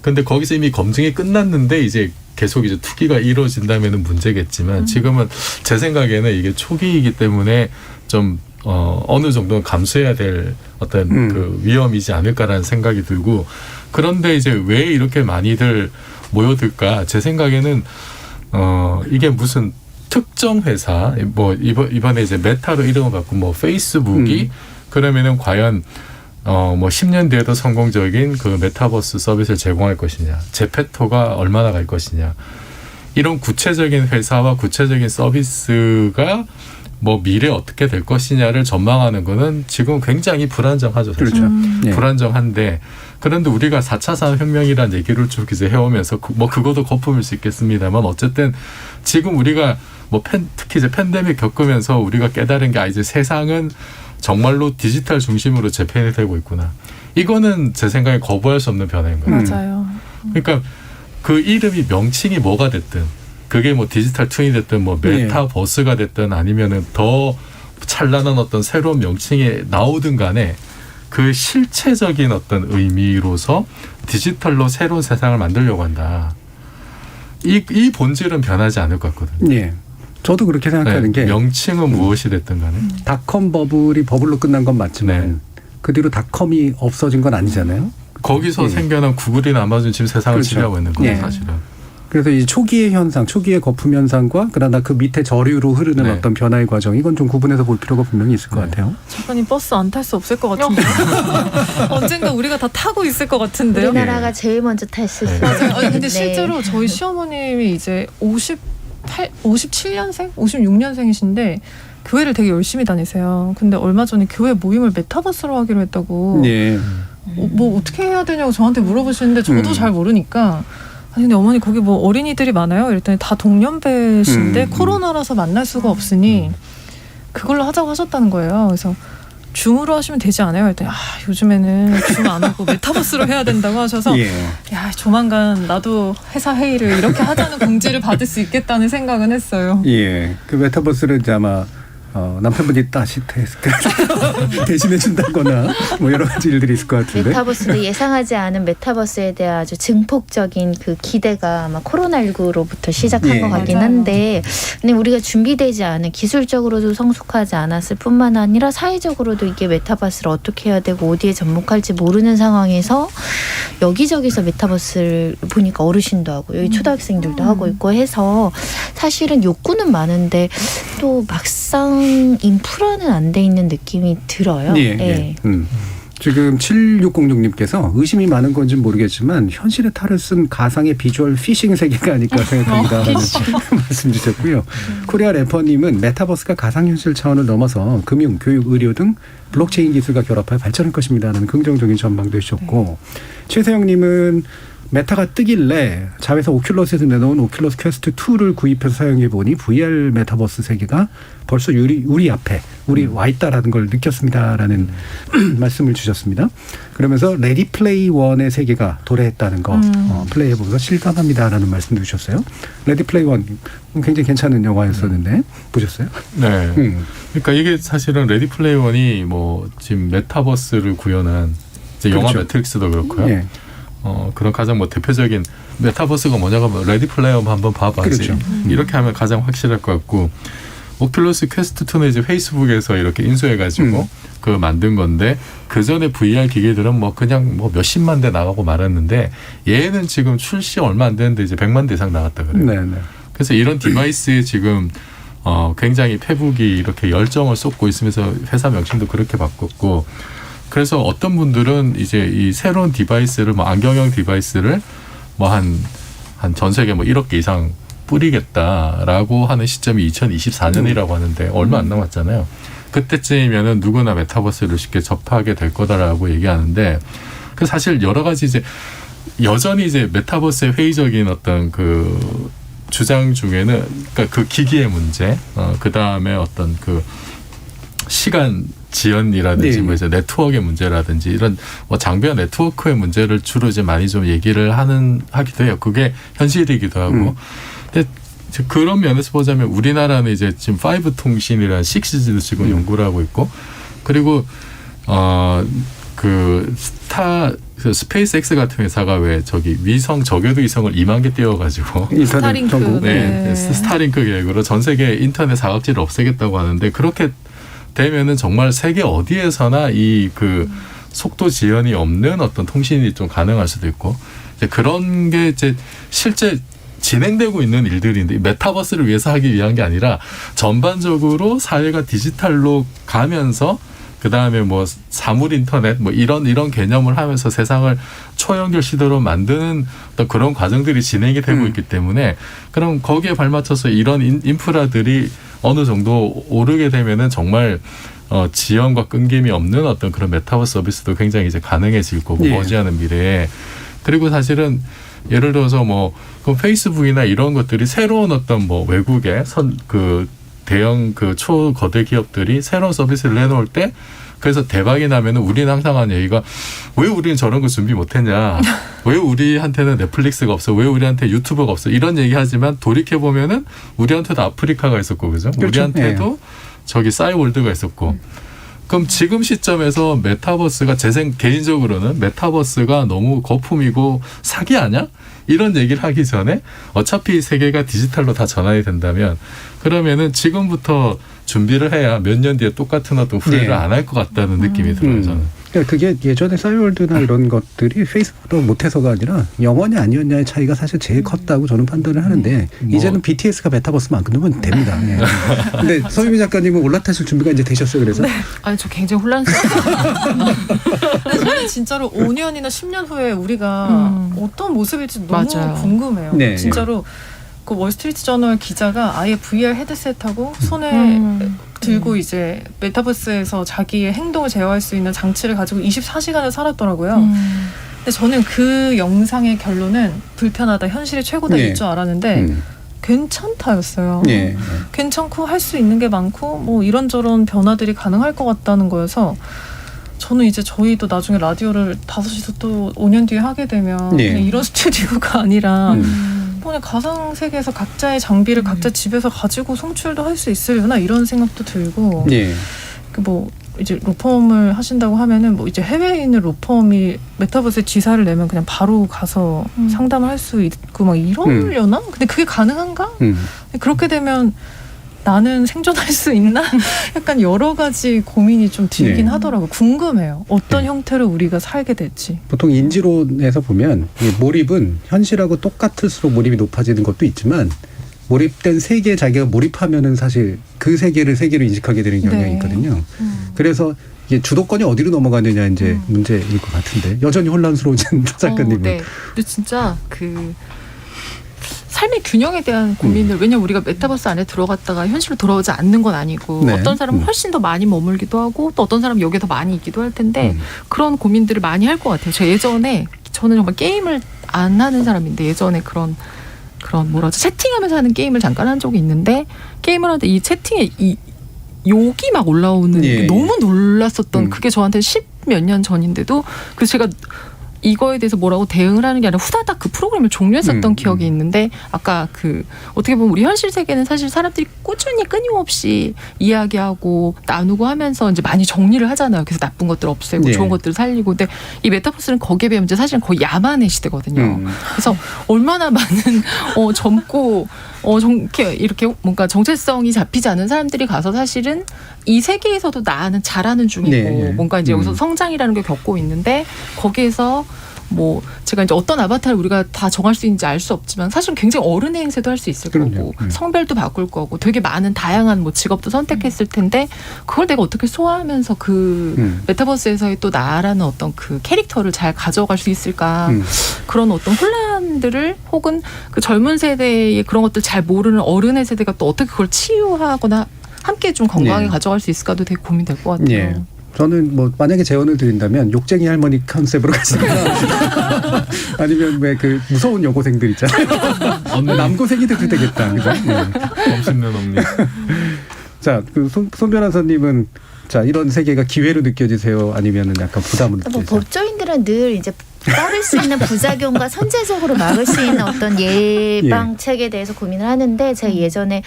근데 거기서 이미 검증이 끝났는데 이제 계속 이제 투기가 이루어진다면은 문제겠지만 지금은 제 생각에는 이게 초기이기 때문에 좀 어느 정도는 감수해야 될 어떤 그 위험이지 않을까라는 생각이 들고 그런데 이제 왜 이렇게 많이들 모여들까? 제 생각에는 이게 무슨 특정 회사 뭐 이번에 이제 메타로 이름을 바꾼 뭐 페이스북이 그러면은 과연 뭐 10년 뒤에도 성공적인 그 메타버스 서비스를 제공할 것이냐, 제페토가 얼마나 갈 것이냐 이런 구체적인 회사와 구체적인 서비스가 뭐 미래 어떻게 될 것이냐를 전망하는 거는 지금 굉장히 불안정하죠. 사실. 그렇죠. 불안정한데 그런데 우리가 4차 산업혁명이라는 얘기를 쭉 이제 해오면서 뭐 그것도 거품일 수 있겠습니다만 어쨌든 지금 우리가 뭐 특히 이제 팬데믹 겪으면서 우리가 깨달은 게 이제 세상은 정말로 디지털 중심으로 재편이 되고 있구나. 이거는 제 생각에 거부할 수 없는 변화인 거예요. 맞아요. 그러니까 그 이름이 명칭이 뭐가 됐든 그게 뭐 디지털 트윈이 됐든 뭐 메타버스가 됐든 아니면은 더 찬란한 어떤 새로운 명칭이 나오든 간에 그 실체적인 어떤 의미로서 디지털로 새로운 세상을 만들려고 한다. 이 본질은 변하지 않을 것 같거든요. 예. 저도 그렇게 생각하는 게 명칭은 무엇이 됐든 간에 닷컴 버블이 버블로 끝난 건 맞지만 그 뒤로 닷컴이 없어진 건 아니잖아요. 거기서 생겨난 구글이나 아마존 지금 세상을 지배하고 있는 거예요. 사실은. 그래서 이 초기의 현상, 초기의 거품 현상과 그러나 그 밑에 저류로 흐르는 어떤 변화의 과정 이건 좀 구분해서 볼 필요가 분명히 있을 것 같아요. 작가님 버스 안 탈 수 없을 것 같은데요. 언젠가 우리가 다 타고 있을 것 같은데요. 우리나라가 제일 먼저 탈 수 있어요. 맞아요. 아니, 근데 네. 실제로 저희 시어머님이 이제 57년생? 56년생이신데 교회를 되게 열심히 다니세요. 근데 얼마 전에 교회 모임을 메타버스로 하기로 했다고. 예. 뭐 어떻게 해야 되냐고 저한테 물어보시는데 저도 잘 모르니까 아니 근데 어머니 거기 뭐 어린이들이 많아요? 이랬더니 다 동년배신데 코로나라서 만날 수가 없으니 그걸로 하자고 하셨다는 거예요. 그래서 줌으로 하시면 되지 않아요? 그랬더니 요즘에는 줌 안 하고 메타버스로 해야 된다고 하셔서 야 조만간 나도 회사 회의를 이렇게 하자는 공지를 받을 수 있겠다는 생각은 했어요. 예, 그 메타버스를 이제 아마 남편분이 다시 대신해 준다거나 뭐 여러 가지 일들이 있을 것 같은데. 메타버스도 예상하지 않은 메타버스에 대한 아주 증폭적인 그 기대가 아마 코로나19로부터 시작한 것 같긴 한데 근데 우리가 준비되지 않은 기술적으로도 성숙하지 않았을 뿐만 아니라 사회적으로도 이게 메타버스를 어떻게 해야 되고 어디에 접목할지 모르는 상황에서 여기저기서 메타버스를 보니까 어르신도 하고 여기 초등학생들도 하고 있고 해서 사실은 욕구는 많은데 또 막상 인프라는 안 돼 있는 느낌이 들어요. 지금 7606님께서 의심이 많은 건지 모르겠지만 현실의 탈을 쓴 가상의 비주얼 피싱 세계가 아닐까 생각합니다. 말씀 주셨고요. 코리아 래퍼님은 메타버스가 가상현실 차원을 넘어서 금융, 교육, 의료 등 블록체인 기술과 결합하여 발전할 것입니다. 라는 긍정적인 전망도 해주셨고 최세영님은 메타가 뜨길래 자회사 오큘러스에서 내놓은 오큘러스 퀘스트 2를 구입해서 사용해 보니 VR 메타버스 세계가 벌써 우리 앞에 와 있다라는 걸 느꼈습니다라는 말씀을 주셨습니다. 그러면서 레디 플레이 원의 세계가 도래했다는 거 플레이해 보면서 실감합니다라는 말씀도 주셨어요. 레디 플레이 원 굉장히 괜찮은 영화였었는데 보셨어요? 네. 그러니까 이게 사실은 레디 플레이 원이 뭐 지금 메타버스를 구현한 이제 영화 그렇죠. 매트릭스도 그렇고요. 예. 그런 가장 뭐 대표적인 메타버스가 뭐냐고 하면 레디 플레이 원 한번 봐봐야지. 그렇죠. 이렇게 하면 가장 확실할 것 같고 오큘러스 퀘스트 2는 이제 페이스북에서 이렇게 인수해가지고 그 만든 건데 그 전에 VR 기계들은 뭐 그냥 뭐 몇십만 대 나가고 말았는데 얘는 지금 출시 얼마 안 됐는데 이제 100만 대 이상 나갔다 그래요. 네네. 그래서 이런 디바이스에 지금 굉장히 페북이 이렇게 열정을 쏟고 있으면서 회사 명칭도 그렇게 바꿨고 그래서 어떤 분들은 이제 이 새로운 디바이스를 뭐 안경형 디바이스를 뭐 한 전 세계 뭐 1억 개 이상 뿌리겠다라고 하는 시점이 2024년이라고 하는데 얼마 안 남았잖아요. 그때쯤이면은 누구나 메타버스를 쉽게 접하게 될 거다라고 얘기하는데 그 사실 여러 가지 이제 여전히 이제 메타버스의 회의적인 어떤 그 주장 중에는 그러니까 그 기기의 문제, 그 다음에 어떤 그 시간 지연이라든지 뭐 이제 네트워크의 문제라든지 이런 뭐 장비와 네트워크의 문제를 주로 이제 많이 좀 얘기를 하기도 해요. 그게 현실이기도 하고. 근데 그런 면에서 보자면 우리나라는 이제 지금 5 통신이라는 6G도 지금 연구를 하고 있고 그리고 그 스페이스 X 같은 회사가 왜 저기 위성 저궤도 위성을 2만 개 띄워가지고 스타링크 네, 스타링크 계획으로 전 세계 인터넷 사각지를 없애겠다고 하는데 그렇게 되면은 정말 세계 어디에서나 이 그 속도 지연이 없는 어떤 통신이 좀 가능할 수도 있고 이제 그런 게 이제 실제 진행되고 있는 일들인데 메타버스를 위해서 하기 위한 게 아니라 전반적으로 사회가 디지털로 가면서 그 다음에 뭐 사물 인터넷 뭐 이런 개념을 하면서 세상을 초연결 시대로 만드는 어떤 그런 과정들이 진행이 되고 있기 때문에 그럼 거기에 발맞춰서 이런 인프라들이 어느 정도 오르게 되면은 정말 지연과 끊김이 없는 어떤 그런 메타버스 서비스도 굉장히 이제 가능해질 거고 머지않은 미래에 그리고 사실은 예를 들어서 뭐 그 페이스북이나 이런 것들이 새로운 어떤 뭐 외국의 그 대형 그 초거대 기업들이 새로운 서비스를 내놓을 때 그래서 대박이 나면은 우리는 항상 하는 얘기가 왜 우리는 저런 거 준비 못했냐? 왜 우리한테는 넷플릭스가 없어? 왜 우리한테 유튜버가 없어? 이런 얘기하지만 돌이켜 보면은 우리한테도 아프리카가 있었고 그죠? 그렇죠. 우리한테도 저기 싸이월드가 있었고. 그럼 지금 시점에서 메타버스가 개인적으로는 메타버스가 너무 거품이고 사기 아니야? 이런 얘기를 하기 전에 어차피 세계가 디지털로 다 전환이 된다면 그러면은 지금부터 준비를 해야 몇 년 뒤에 똑같은 어떤 후회를 안 할 것 같다는 느낌이 들어요, 저는. 그러니까 그게 예전에 싸이월드나 이런 것들이 페이스북도 못해서가 아니라 영원이 아니었냐의 차이가 사실 제일 컸다고 저는 판단을 하는데 이제는 BTS가 메타버스만 끊으면 됩니다. 네. 근데 서유미 작가님은 올라타실 준비가 이제 되셨어요, 그래서? 네. 아니 저 굉장히 혼란스러워요. 저는 진짜로 5년이나 10년 후에 우리가 어떤 모습일지 너무 맞아요. 궁금해요. 네. 진짜로 그 월스트리트 저널 기자가 아예 VR 헤드셋하고 손에 들고 이제 메타버스에서 자기의 행동을 제어할 수 있는 장치를 가지고 24시간을 살았더라고요. 근데 저는 그 영상의 결론은 불편하다, 현실이 최고다 일 줄 알았는데 괜찮다였어요. 네. 괜찮고 할 수 있는 게 많고 뭐 이런저런 변화들이 가능할 것 같다는 거여서 저는 이제 저희도 나중에 라디오를 5시서 또 5년 뒤에 하게 되면 네. 그냥 이런 스튜디오가 아니라 그냥 가상 세계에서 각자의 장비를 각자 집에서 가지고 송출도 할 수 있으려나 이런 생각도 들고 네. 그 뭐 이제 로펌을 하신다고 하면은 뭐 이제 해외에 있는 로펌이 메타버스에 지사를 내면 그냥 바로 가서 상담을 할 수 있고 막 이러려나? 근데 그게 가능한가? 그렇게 되면 나는 생존할 수 있나? 약간 여러 가지 고민이 좀 들긴 하더라고요. 궁금해요. 어떤 형태로 우리가 살게 될지. 보통 인지론에서 보면 이 몰입은 현실하고 똑같을수록 몰입이 높아지는 것도 있지만 몰입된 세계에 자기가 몰입하면은 사실 그 세계를 세계로 인식하게 되는 경향이 있거든요. 그래서 이게 주도권이 어디로 넘어가느냐 이제 문제일 것 같은데 여전히 혼란스러우신 작가님은. 네. 근데 진짜 그 삶의 균형에 대한 고민을 왜냐면 우리가 메타버스 안에 들어갔다가 현실로 돌아오지 않는 건 아니고 네. 어떤 사람은 훨씬 더 많이 머물기도 하고 또 어떤 사람은 여기에 더 많이 있기도 할 텐데 그런 고민들을 많이 할 것 같아요. 제가 예전에 저는 정말 게임을 안 하는 사람인데 예전에 그런 뭐라죠? 채팅하면서 하는 게임을 잠깐 한 적이 있는데 게임을 하는데 이 채팅에 이 욕이 막 올라오는 예. 너무 놀랐었던 그게 저한테 10몇 년 전인데도 그래서 제가 이거에 대해서 뭐라고 대응을 하는 게 아니라 후다닥 그 프로그램을 종료했었던 기억이 있는데 아까 그 어떻게 보면 우리 현실 세계는 사실 사람들이 꾸준히 끊임없이 이야기하고 나누고 하면서 이제 많이 정리를 하잖아요. 그래서 나쁜 것들 없애고 네. 좋은 것들을 살리고 근데 이 메타버스는 거기에 비하면 이제 사실은 거의 야만의 시대거든요. 그래서 얼마나 많은 젊고 이렇게 뭔가 정체성이 잡히지 않은 사람들이 가서 사실은 이 세계에서도 나는 잘하는 중이고 네. 뭔가 이제 여기서 성장이라는 걸 겪고 있는데 거기에서 뭐 제가 이제 어떤 아바타를 우리가 다 정할 수 있는지 알 수 없지만 사실은 굉장히 어른의 행세도 할 수 있을 거고 성별도 바꿀 거고 되게 많은 다양한 뭐 직업도 선택했을 텐데 그걸 내가 어떻게 소화하면서 그 메타버스에서의 또 나라는 어떤 그 캐릭터를 잘 가져갈 수 있을까 그런 어떤 혼란들을 혹은 그 젊은 세대의 그런 것들 잘 모르는 어른의 세대가 또 어떻게 그걸 치유하거나 함께 좀 건강하게 네. 가져갈 수 있을까도 되게 고민될 것 같아요. 예. 저는 뭐 만약에 제언을 드린다면 욕쟁이 할머니 컨셉으로 가시거나 아니면 왜 그 무서운 여고생들 있잖아요. 남고생이 돼도 되겠다. 그죠? 없는 없니. 자, 그 손 변호사님은 자 이런 세계가 기회로 느껴지세요? 아니면은 약간 부담으로 뭐 느껴지세요? 법조인들은 늘 이제 따를 수 있는 부작용과 선제적으로 막을 수 있는 어떤 예방책에 대해서 고민을 하는데 제가 예전에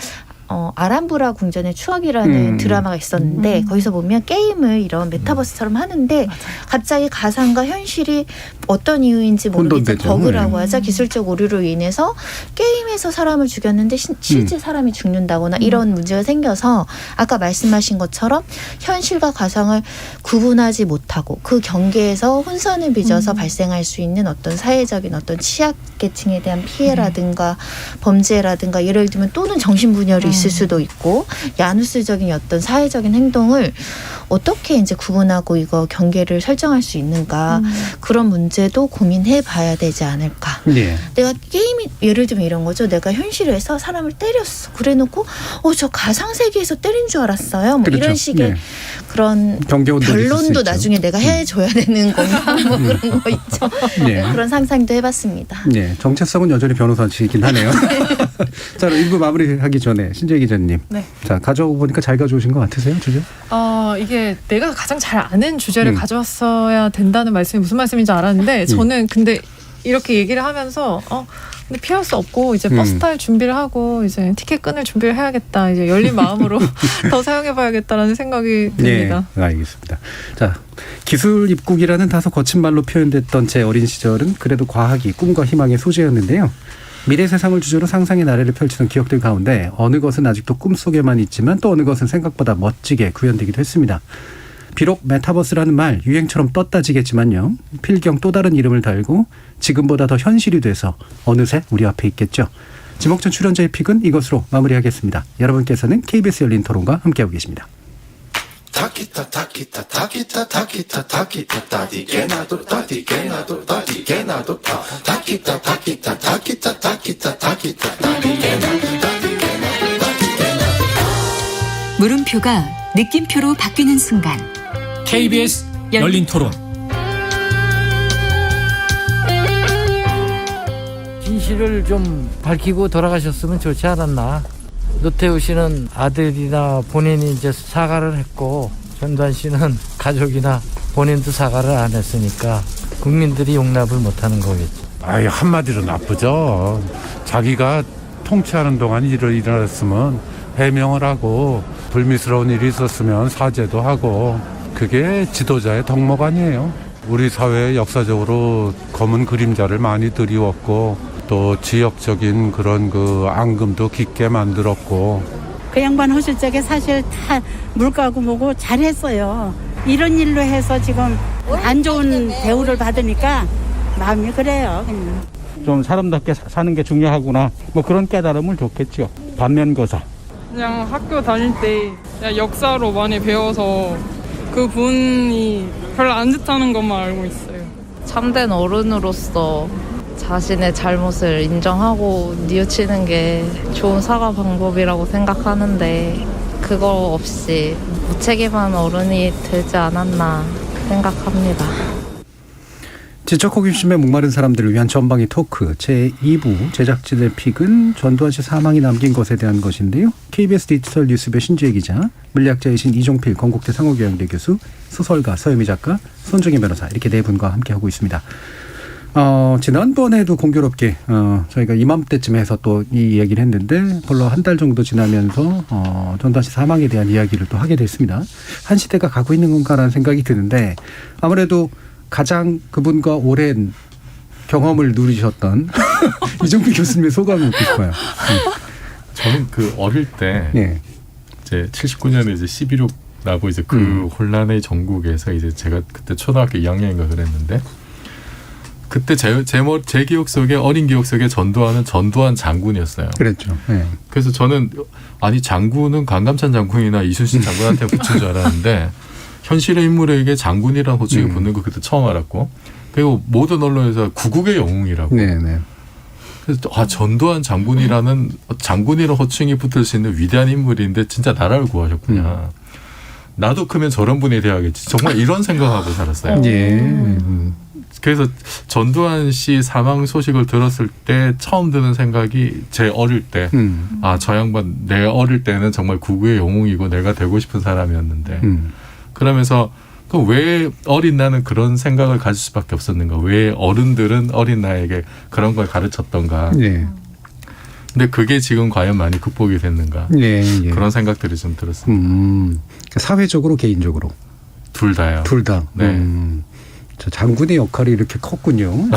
아람브라 궁전의 추억이라는 드라마가 있었는데 거기서 보면 게임을 이런 메타버스처럼 하는데 갑자기 가상과 현실이 어떤 이유인지 모르겠지만 버그라고 하자 기술적 오류로 인해서 게임에서 사람을 죽였는데 실제 사람이 죽는다거나 이런 문제가 생겨서 아까 말씀하신 것처럼 현실과 가상을 구분하지 못하고 그 경계에서 혼선을 빚어서 발생할 수 있는 어떤 사회적인 어떤 취약계층에 대한 피해라든가 범죄라든가 예를 들면 또는 정신분열이 있을 수도 있고 야누스적인 어떤 사회적인 행동을 어떻게 이제 구분하고 이거 경계를 설정할 수 있는가 그런 문제도 고민해 봐야 되지 않을까. 네. 내가 게임이 예를 들면 이런 거죠. 내가 현실에서 사람을 때렸어. 그래놓고 저 가상세계에서 때린 줄 알았어요. 뭐 그렇죠. 이런 식의 네. 그런 변론도 나중에 내가 해줘야 되는 건가 뭐 그런 거 있죠. 네. 그런 상상도 해봤습니다. 네, 정체성은 여전히 변호사시긴 하네요. 자, 일부 마무리하기 전에 신재 기자님. 네. 자, 가져오고 보니까 잘 가져오신 것 같으세요, 주제? 이게 내가 가장 잘 아는 주제를 가져왔어야 된다는 말씀이 무슨 말씀인지 알았는데 저는 근데 이렇게 얘기를 하면서 근데 피할 수 없고 이제 버스 탈 준비를 하고 이제 티켓 끊을 준비를 해야겠다. 이제 열린 마음으로 더 사용해봐야겠다라는 생각이 듭니다. 네, 알겠습니다. 자, 기술 입국이라는 다소 거친 말로 표현됐던 제 어린 시절은 그래도 과학이 꿈과 희망의 소재였는데요. 미래 세상을 주제로 상상의 나래를 펼치던 기억들 가운데 어느 것은 아직도 꿈속에만 있지만 또 어느 것은 생각보다 멋지게 구현되기도 했습니다. 비록 메타버스라는 말 유행처럼 떴다지겠지만요. 필경 또 다른 이름을 달고 지금보다 더 현실이 돼서 어느새 우리 앞에 있겠죠. 지목전 출연자의 픽은 이것으로 마무리하겠습니다. 여러분께서는 KBS 열린 토론과 함께하고 계십니다. 물음표가 느낌표로 바뀌는 순간 KBS 열린 토론. 진실을 좀 밝히고 돌아가셨으면 좋지 않았나. 노태우 씨는 아들이나 본인이 이제 사과를 했고 전두환 씨는 가족이나 본인도 사과를 안 했으니까 국민들이 용납을 못하는 거겠죠. 아이, 한마디로 나쁘죠. 자기가 통치하는 동안 일을 일어났으면 해명을 하고 불미스러운 일이 있었으면 사죄도 하고 그게 지도자의 덕목 아니에요. 우리 사회에 역사적으로 검은 그림자를 많이 드리웠고 또 지역적인 그런 그 앙금도 깊게 만들었고 그 양반 하실 적에 사실 다 물가고 뭐고 잘했어요. 이런 일로 해서 지금 안 좋은 대우를 받으니까 마음이 그래요. 그냥. 좀 사람답게 사는 게 중요하구나 뭐 그런 깨달음을 줬겠죠. 반면교사. 그냥 학교 다닐 때 그냥 역사로 많이 배워서 그 분이 별로 안 좋다는 것만 알고 있어요. 참된 어른으로서 자신의 잘못을 인정하고 뉘우치는 게 좋은 사과 방법이라고 생각하는데 그거 없이 무책임한 어른이 되지 않았나 생각합니다. 지적 호기심에 목마른 사람들을 위한 전방위 토크 제2부 제작진의 픽은 전두환 씨 사망이 남긴 것에 대한 것인데요. KBS 디지털 뉴스부의 신지혜 기자, 물리학자이신 이종필 건국대 상호교양대 교수, 소설가 서유미 작가, 손중희 변호사 이렇게 네 분과 함께하고 있습니다. 지난번에도 공교롭게 저희가 이맘때쯤 해서 또 이 얘기를 했는데 벌써 한 달 정도 지나면서 전두환 씨 사망에 대한 이야기를 또 하게 됐습니다. 한 시대가 가고 있는 건가라는 생각이 드는데 아무래도 가장 그분과 오랜 경험을 누리셨던 이종필 교수님의 소감을 듣고 싶어요. 저는 그 어릴 때 네. 이제 79년에 이제 11.6 나고 이제 그 혼란의 전국에서 이제 제가 그때 초등학교 2학년인가 그랬는데 그때 제 기억 속에 어린 기억 속에 전두환은 전두환 장군이었어요. 그랬죠. 네. 그래서 저는 아니 장군은 강감찬 장군이나 이순신 장군한테 붙인 줄 알았는데 현실의 인물에게 장군이라는 호칭이 붙는 거 그때 처음 알았고 그리고 모든 언론에서 구국의 영웅이라고. 네네. 그래서 전두환 장군이라는 호칭이 붙을 수 있는 위대한 인물인데 진짜 나라를 구하셨구나. 나도 크면 저런 분이 돼야겠지. 정말 이런 생각하고 살았어요. 예. 그래서 전두환 씨 사망 소식을 들었을 때 처음 드는 생각이 제 어릴 때 저 양반 내 어릴 때는 정말 구구의 영웅이고 내가 되고 싶은 사람이었는데 그러면서 왜 어린 나는 그런 생각을 가질 수밖에 없었는가? 왜 어른들은 어린 나에게 그런 걸 가르쳤던가? 네. 근데 그게 지금 과연 많이 극복이 됐는가? 예. 그런 생각들이 좀 들었습니다. 사회적으로 개인적으로 둘 다요. 둘 다. 네. 자, 장군의 역할이 이렇게 컸군요.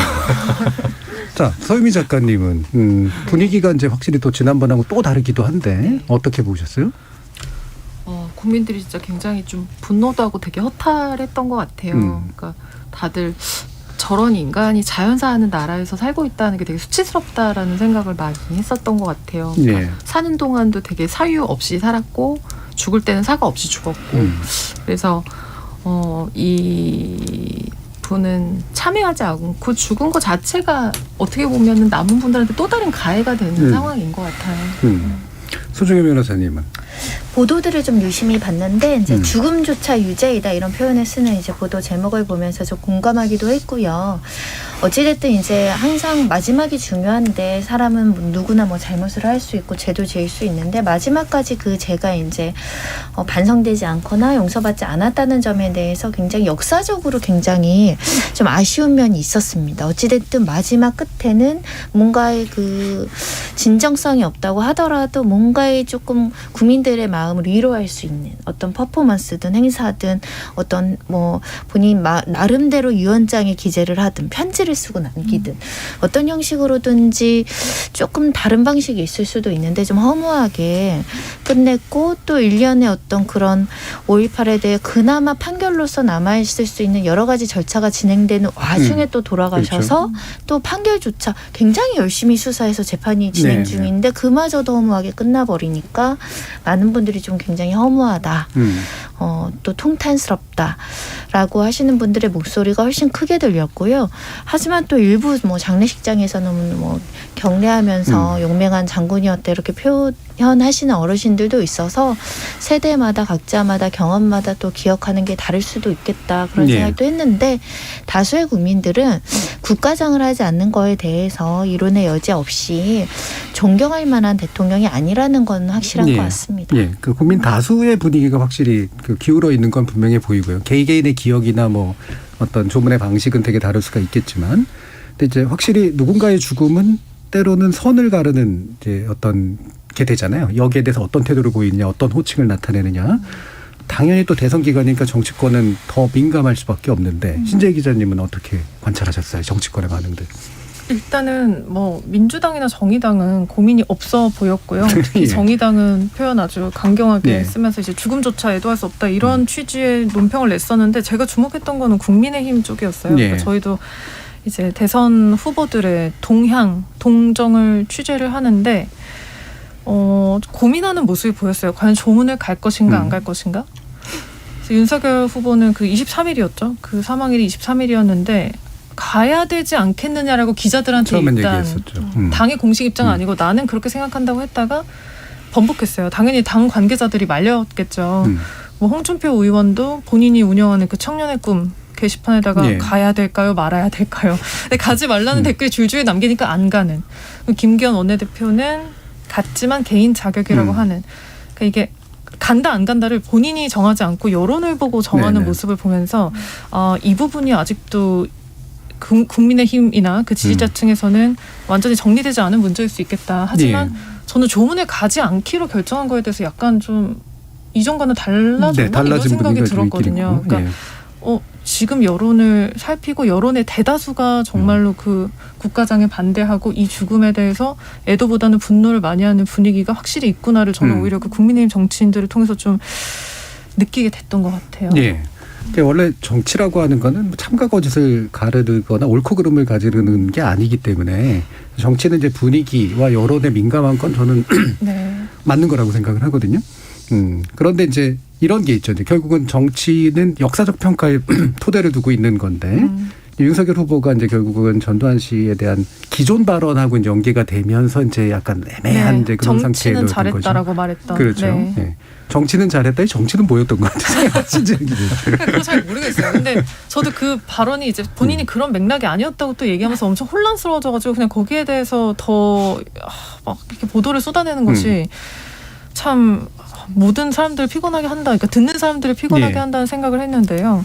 자, 서유미 작가님은 분위기가 이제 확실히 또 지난번하고 또 다르기도 한데 어떻게 보셨어요? 국민들이 진짜 굉장히 좀 분노도 하고 되게 허탈했던 것 같아요. 그러니까 다들 저런 인간이 자연사하는 나라에서 살고 있다는 게 되게 수치스럽다라는 생각을 많이 했었던 것 같아요. 그러니까 예. 사는 동안도 되게 사유 없이 살았고 죽을 때는 사과 없이 죽었고 그래서 이 분은 참여하지 않고 죽은 것 자체가 어떻게 보면 남은 분들한테 또 다른 가해가 되는 상황인 것 같아요. 손중희 변호사님은? 보도들을 좀 유심히 봤는데 이제 죽음조차 유죄이다 이런 표현을 쓰는 이제 보도 제목을 보면서 좀 공감하기도 했고요. 어찌됐든 이제 항상 마지막이 중요한데 사람은 누구나 뭐 잘못을 할 수 있고 죄도 지을 수 있는데 마지막까지 그 죄가 이제 반성되지 않거나 용서받지 않았다는 점에 대해서 굉장히 역사적으로 굉장히 좀 아쉬운 면이 있었습니다. 어찌됐든 마지막 끝에는 뭔가의 그 진정성이 없다고 하더라도 뭔가의 조금 국민들의 마음을 위로할 수 있는 어떤 퍼포먼스든 행사든 어떤 뭐 본인 나름대로 유언장에 기재를 하든 편지를 쓰고 남기든 어떤 형식으로든지 조금 다른 방식이 있을 수도 있는데 좀 허무하게 끝냈고 또 일련의 어떤 그런 5.18에 대해 그나마 판결로서 남아있을 수 있는 여러 가지 절차가 진행되는 와중에 또 돌아가셔서 그렇죠. 또 판결조차 굉장히 열심히 수사해서 재판이 진행 중인데 그마저도 허무하게 끝나버리니까 많은 분들이 좀 굉장히 허무하다. 또 통탄스럽다라고 하시는 분들의 목소리가 훨씬 크게 들렸고요. 하지만 또 일부 뭐 장례식장에서는 뭐 경례하면서 용맹한 장군이었다 이렇게 표현하시는 어르신들도 있어서 세대마다 각자마다 경험마다 또 기억하는 게 다를 수도 있겠다 그런 생각도 했는데 다수의 국민들은 국가장을 하지 않는 거에 대해서 이론의 여지 없이 존경할 만한 대통령이 아니라는 건 확실한 것 같습니다. 예, 그 국민 다수의 분위기가 확실히 그 기울어 있는 건 분명해 보이고요. 개개인의 기억이나 뭐 어떤 조문의 방식은 되게 다를 수가 있겠지만, 근데 이제 확실히 누군가의 죽음은 때로는 선을 가르는 이제 어떤 게 되잖아요. 여기에 대해서 어떤 태도를 보이느냐, 어떤 호칭을 나타내느냐. 당연히 또 대선 기간이니까 정치권은 더 민감할 수밖에 없는데 신재희 기자님은 어떻게 관찰하셨어요? 정치권의 반응들. 일단은 뭐 민주당이나 정의당은 고민이 없어 보였고요. 특히 정의당은 표현 아주 강경하게 쓰면서 이제 죽음조차 애도할 수 없다 이런 취지의 논평을 냈었는데 제가 주목했던 거는 국민의힘 쪽이었어요. 그러니까 저희도 이제 대선 후보들의 동정을 취재를 하는데 고민하는 모습이 보였어요. 과연 조문을 갈 것인가 안 갈 것인가? 그래서 윤석열 후보는 그 23일이었죠. 그 사망일이 23일이었는데 가야 되지 않겠느냐라고 기자들한테 일단 당의 공식 입장은 아니고 나는 그렇게 생각한다고 했다가 번복했어요. 당연히 당 관계자들이 말렸겠죠. 뭐 홍준표 의원도 본인이 운영하는 그 청년의 꿈 게시판에다가 예. 가야 될까요, 말아야 될까요? 근데 가지 말라는 댓글이 줄줄이 남기니까 안 가는. 김기현 원내대표는 갔지만 개인 자격이라고 하는. 그러니까 이게 간다 안 간다를 본인이 정하지 않고 여론을 보고 정하는 네네. 모습을 보면서 이 부분이 아직도 국민의힘이나 그 지지자층에서는 완전히 정리되지 않은 문제일 수 있겠다. 하지만 저는 조문에 가지 않기로 결정한 거에 대해서 약간 좀 이전과는 달라졌나 이런 생각이 들었거든요. 그러니까 지금 여론을 살피고 여론의 대다수가 정말로 그 국가장에 반대하고 이 죽음에 대해서 애도보다는 분노를 많이 하는 분위기가 확실히 있구나를 저는 오히려 그 국민의힘 정치인들을 통해서 좀 느끼게 됐던 것 같아요. 예. 원래 정치라고 하는 거는 참과 거짓을 가르거나 옳고 그름을 가지르는 게 아니기 때문에 정치는 이제 분위기와 여론에 민감한 건 저는 네. 맞는 거라고 생각을 하거든요. 그런데 이제 이런 게 있죠. 이제 결국은 정치는 역사적 평가에 토대를 두고 있는 건데 윤석열 후보가 이제 결국은 전두환 씨에 대한 기존 발언하고 이제 연계가 되면서 이제 약간 애매한 이제 그런 상태로 정치는 된 거죠. 잘했다라고 말했던. 그렇죠. 네. 네. 정치는 잘했다. 정치는 뭐였던 것 같아요. 그거 잘 모르겠어요. 근데 저도 그 발언이 이제 본인이 그런 맥락이 아니었다고 또 얘기하면서 엄청 혼란스러워져가지고 그냥 거기에 대해서 더 막 이렇게 보도를 쏟아내는 것이 참 모든 사람들을 피곤하게 한다. 그러니까 듣는 사람들을 피곤하게 한다는 생각을 했는데요.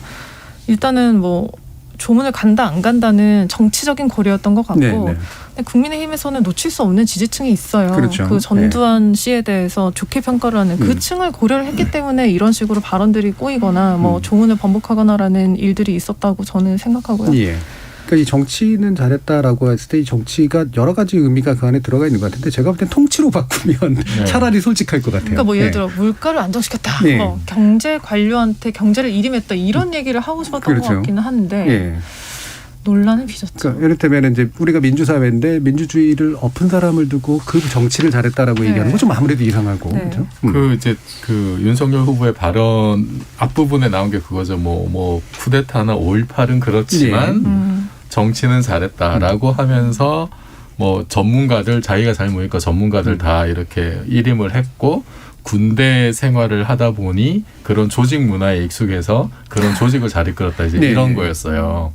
일단은 뭐 조문을 간다 안 간다는 정치적인 거리였던 것 같고 근데 국민의힘에서는 놓칠 수 없는 지지층이 있어요. 그렇죠. 그 전두환 씨에 대해서 좋게 평가를 하는 그 층을 고려를 했기 때문에 이런 식으로 발언들이 꼬이거나 뭐 조문을 번복하거나라는 일들이 있었다고 저는 생각하고요. 예. 그러니까 이 정치는 잘했다라고 했을 때 이 정치가 여러 가지 의미가 그 안에 들어가 있는 것 같은데 제가 볼 땐 통치로 바꾸면 차라리 솔직할 것 같아요. 그러니까 뭐 예를 들어 물가를 안정시켰다. 경제 관료한테 경제를 일임했다. 이런 얘기를 하고 싶었던 것 같기는 한데 논란은 빚었죠. 그러니까 이를테면 이제 우리가 민주사회인데 민주주의를 엎은 사람을 두고 그 정치를 잘했다라고 얘기하는 건 좀 아무래도 이상하고. 그렇죠? 그 이제 그 윤석열 후보의 발언 앞부분에 나온 게 그거죠. 뭐 쿠데타나 5.18은 그렇지만 정치는 잘했다라고 하면서 뭐 전문가들 자기가 잘 모니까 전문가들 다 이렇게 일임을 했고 군대 생활을 하다 보니 그런 조직 문화에 익숙해서 그런 조직을 잘 이끌었다 이제 이런 거였어요.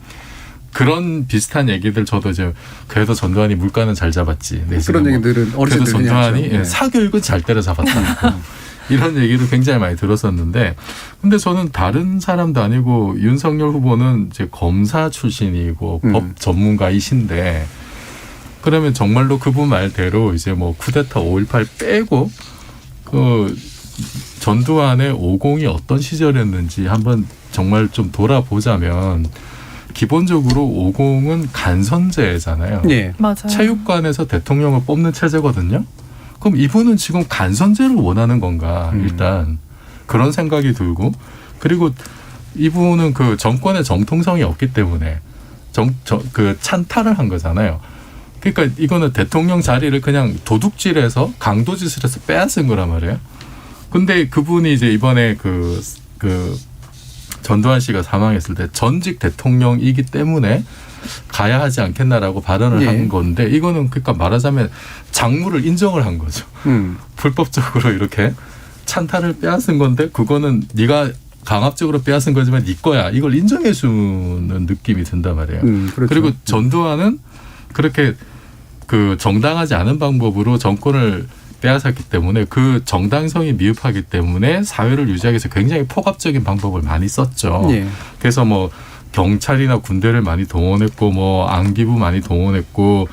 그런 비슷한 얘기들 저도 이제 그래도 전두환이 물가는 잘 잡았지. 그런 얘기들은 그래도 전두환이 하죠. 사교육은 잘 때려잡았다. 이런 얘기를 굉장히 많이 들었었는데 근데 저는 다른 사람도 아니고 윤석열 후보는 이제 검사 출신이고 법 전문가이신데 그러면 정말로 그분 말대로 이제 뭐 쿠데타 5.18 빼고 그 전두환의 5.0이 어떤 시절이었는지 한번 정말 좀 돌아보자면 기본적으로 5.0은 간선제잖아요. 맞아요. 체육관에서 대통령을 뽑는 체제거든요. 그럼 이분은 지금 간선제를 원하는 건가 일단 그런 생각이 들고 그리고 이분은 그 정권의 정통성이 없기 때문에 그 찬탈을 한 거잖아요. 그러니까 이거는 대통령 자리를 그냥 도둑질해서 강도짓을 해서 빼앗은 거란 말이에요. 근데 그분이 이제 이번에 그 전두환 씨가 사망했을 때 전직 대통령이기 때문에 가야 하지 않겠나라고 발언을 한 건데 이거는 그러니까 말하자면 작물을 인정을 한 거죠. 불법적으로 이렇게 찬탈을 빼앗은 건데 그거는 네가 강압적으로 빼앗은 거지만 네 거야. 이걸 인정해 주는 느낌이 든단 말이에요. 그렇죠. 그리고 전두환은 그렇게 그 정당하지 않은 방법으로 정권을 빼앗았기 때문에 그 정당성이 미흡하기 때문에 사회를 유지하기 위해서 굉장히 폭압적인 방법을 많이 썼죠. 그래서 뭐 경찰이나 군대를 많이 동원했고 뭐 안기부 많이 동원했고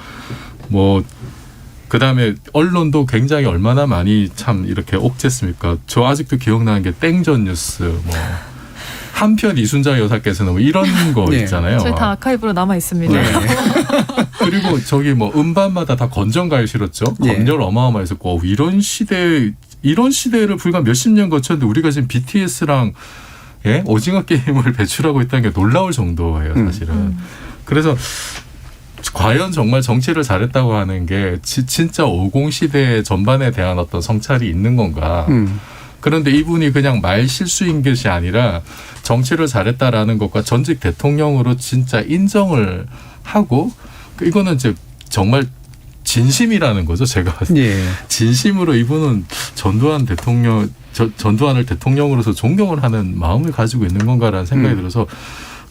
뭐 그다음에 언론도 굉장히 얼마나 많이 참 이렇게 옥죄습니까? 저 아직도 기억나는 게 땡전 뉴스 뭐 한편 이순자 여사께서는 뭐 이런 거 있잖아요. 저희 다 아카이브로 남아 있습니다. 그리고 저기 뭐 음반마다 다 건전가요 실었죠. 검열 어마어마했었고 이런 시대를 불과 몇십 년 거쳤는데 우리가 지금 BTS랑 오징어 게임을 배출하고 있다는 게 놀라울 정도예요, 사실은. 그래서 과연 정말 정치를 잘했다고 하는 게 진짜 50 시대 전반에 대한 어떤 성찰이 있는 건가? 그런데 이분이 그냥 말 실수인 것이 아니라 정치를 잘했다라는 것과 전직 대통령으로 진짜 인정을 하고 이거는 이제 정말 진심이라는 거죠. 제가 진심으로 이분은 전두환을 대통령으로서 존경을 하는 마음을 가지고 있는 건가라는 생각이 들어서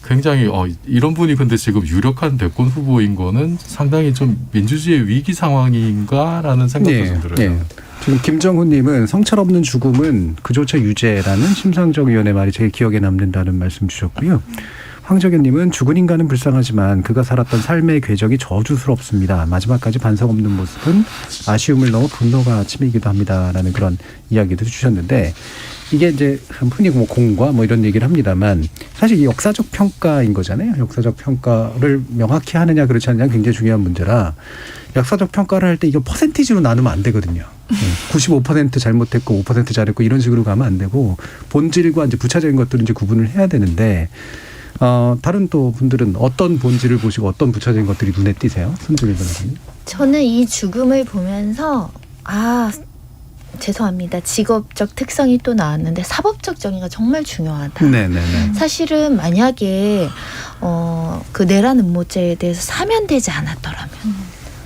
굉장히 이런 분이 근데 지금 유력한 대권 후보인 거는 상당히 좀 민주주의의 위기 상황인가라는 생각도 좀 들어요. 네. 지금 김정훈님은 성찰 없는 죽음은 그조차 유죄라는 심상정 의원의 말이 제일 기억에 남는다는 말씀 주셨고요. 황정현님은 죽은 인간은 불쌍하지만 그가 살았던 삶의 궤적이 저주스럽습니다. 마지막까지 반성 없는 모습은 아쉬움을 넘어 분노가 치미기도 합니다라는 그런 이야기도 주셨는데 이게 이제 흔히 뭐 공과 뭐 이런 얘기를 합니다만 사실 이 역사적 평가인 거잖아요. 역사적 평가를 명확히 하느냐 그렇지 않느냐 굉장히 중요한 문제라 역사적 평가를 할 때 이거 퍼센티지로 나누면 안 되거든요. 95% 잘못했고 5% 잘했고 이런 식으로 가면 안 되고 본질과 이제 부차적인 것들은 이제 구분을 해야 되는데 다른 또 분들은 어떤 본질을 보시고 어떤 부차적인 것들이 눈에 띄세요? 손주일 변호사님. 저는 이 죽음을 보면서 죄송합니다. 직업적 특성이 또 나왔는데 사법적 정의가 정말 중요하다. 네네네. 사실은 만약에 그 내란 음모죄에 대해서 사면되지 않았더라면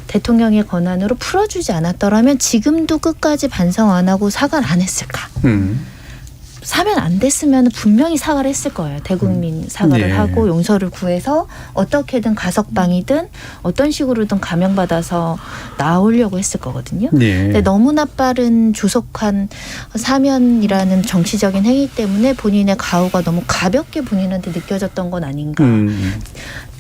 대통령의 권한으로 풀어주지 않았더라면 지금도 끝까지 반성 안 하고 사과를 안 했을까? 사면 안 됐으면 분명히 사과를 했을 거예요. 대국민 사과를 네. 하고 용서를 구해서 어떻게든 가석방이든 어떤 식으로든 감형받아서 나오려고 했을 거거든요. 네. 근데 너무나 빠른 조속한 사면이라는 정치적인 행위 때문에 본인의 가오가 너무 가볍게 본인한테 느껴졌던 건 아닌가.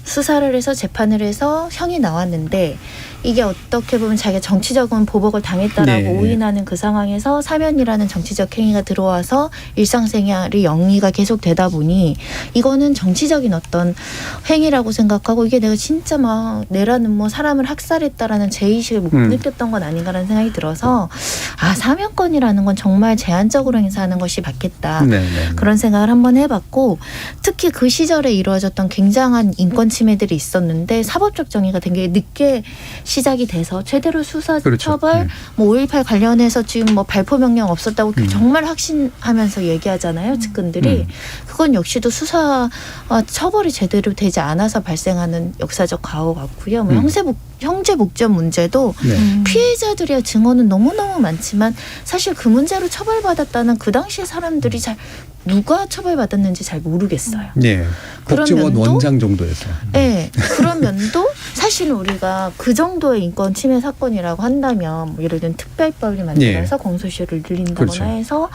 수사를 해서 재판을 해서 형이 나왔는데 이게 어떻게 보면 자기가 정치적인 보복을 당했다라고 네. 오인하는 그 상황에서 사면이라는 정치적 행위가 들어와서 일상생활이 영위가 계속 되다 보니 이거는 정치적인 어떤 행위라고 생각하고 이게 내가 진짜 막 내라는 뭐 사람을 학살했다라는 죄의식을 못 느꼈던 건 아닌가라는 생각이 들어서 사면권이라는 건 정말 제한적으로 행사하는 것이 맞겠다. 네네. 그런 생각을 한번 해봤고 특히 그 시절에 이루어졌던 굉장한 인권 침해들이 있었는데 사법적 정의가 되게 늦게 시작이 돼서 제대로 수사 그렇죠. 처벌 뭐 5.18 관련해서 지금 뭐 발포 명령 없었다고 정말 확신하면서 얘기하잖아요. 측근들이. 그건 역시도 수사와 처벌이 제대로 되지 않아서 발생하는 역사적 가오 같고요. 뭐 형제 목전 문제도 피해자들의 증언은 너무너무 많지만 사실 그 문제로 처벌받았다는 그 당시의 사람들이 잘 누가 처벌받았는지 잘 모르겠어요. 네. 복지원 면도? 원장 정도였어요. 네. 그런 면도 사실 우리가 그 정도의 인권 침해 사건이라고 한다면 뭐 예를 들면 특별법을 만들어서 공소시효를 늘린다거나 그렇죠. 해서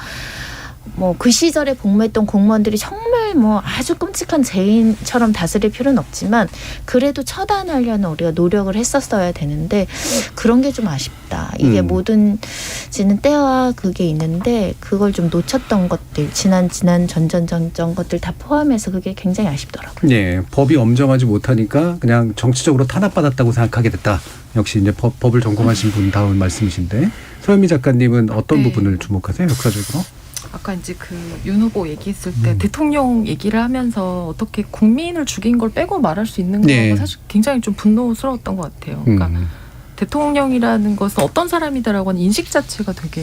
뭐 그 시절에 복무했던 공무원들이 정말 뭐 아주 끔찍한 죄인처럼 다스릴 필요는 없지만 그래도 처단하려는 우리가 노력을 했었어야 되는데 그런 게 좀 아쉽다. 이게 뭐든지는 때와 그게 있는데 그걸 좀 놓쳤던 것들 지난 전 것들 다 포함해서 그게 굉장히 아쉽더라고요. 네, 법이 엄정하지 못하니까 그냥 정치적으로 탄압받았다고 생각하게 됐다. 역시 이제 법을 전공하신 분다운 말씀이신데 서현미 작가님은 어떤 부분을 주목하세요? 역사적으로? 아까 이제 그 윤 후보 얘기했을 때 대통령 얘기를 하면서 어떻게 국민을 죽인 걸 빼고 말할 수 있는 거가 사실 굉장히 좀 분노스러웠던 것 같아요. 그러니까 대통령이라는 것은 어떤 사람이다라고 하는 인식 자체가 되게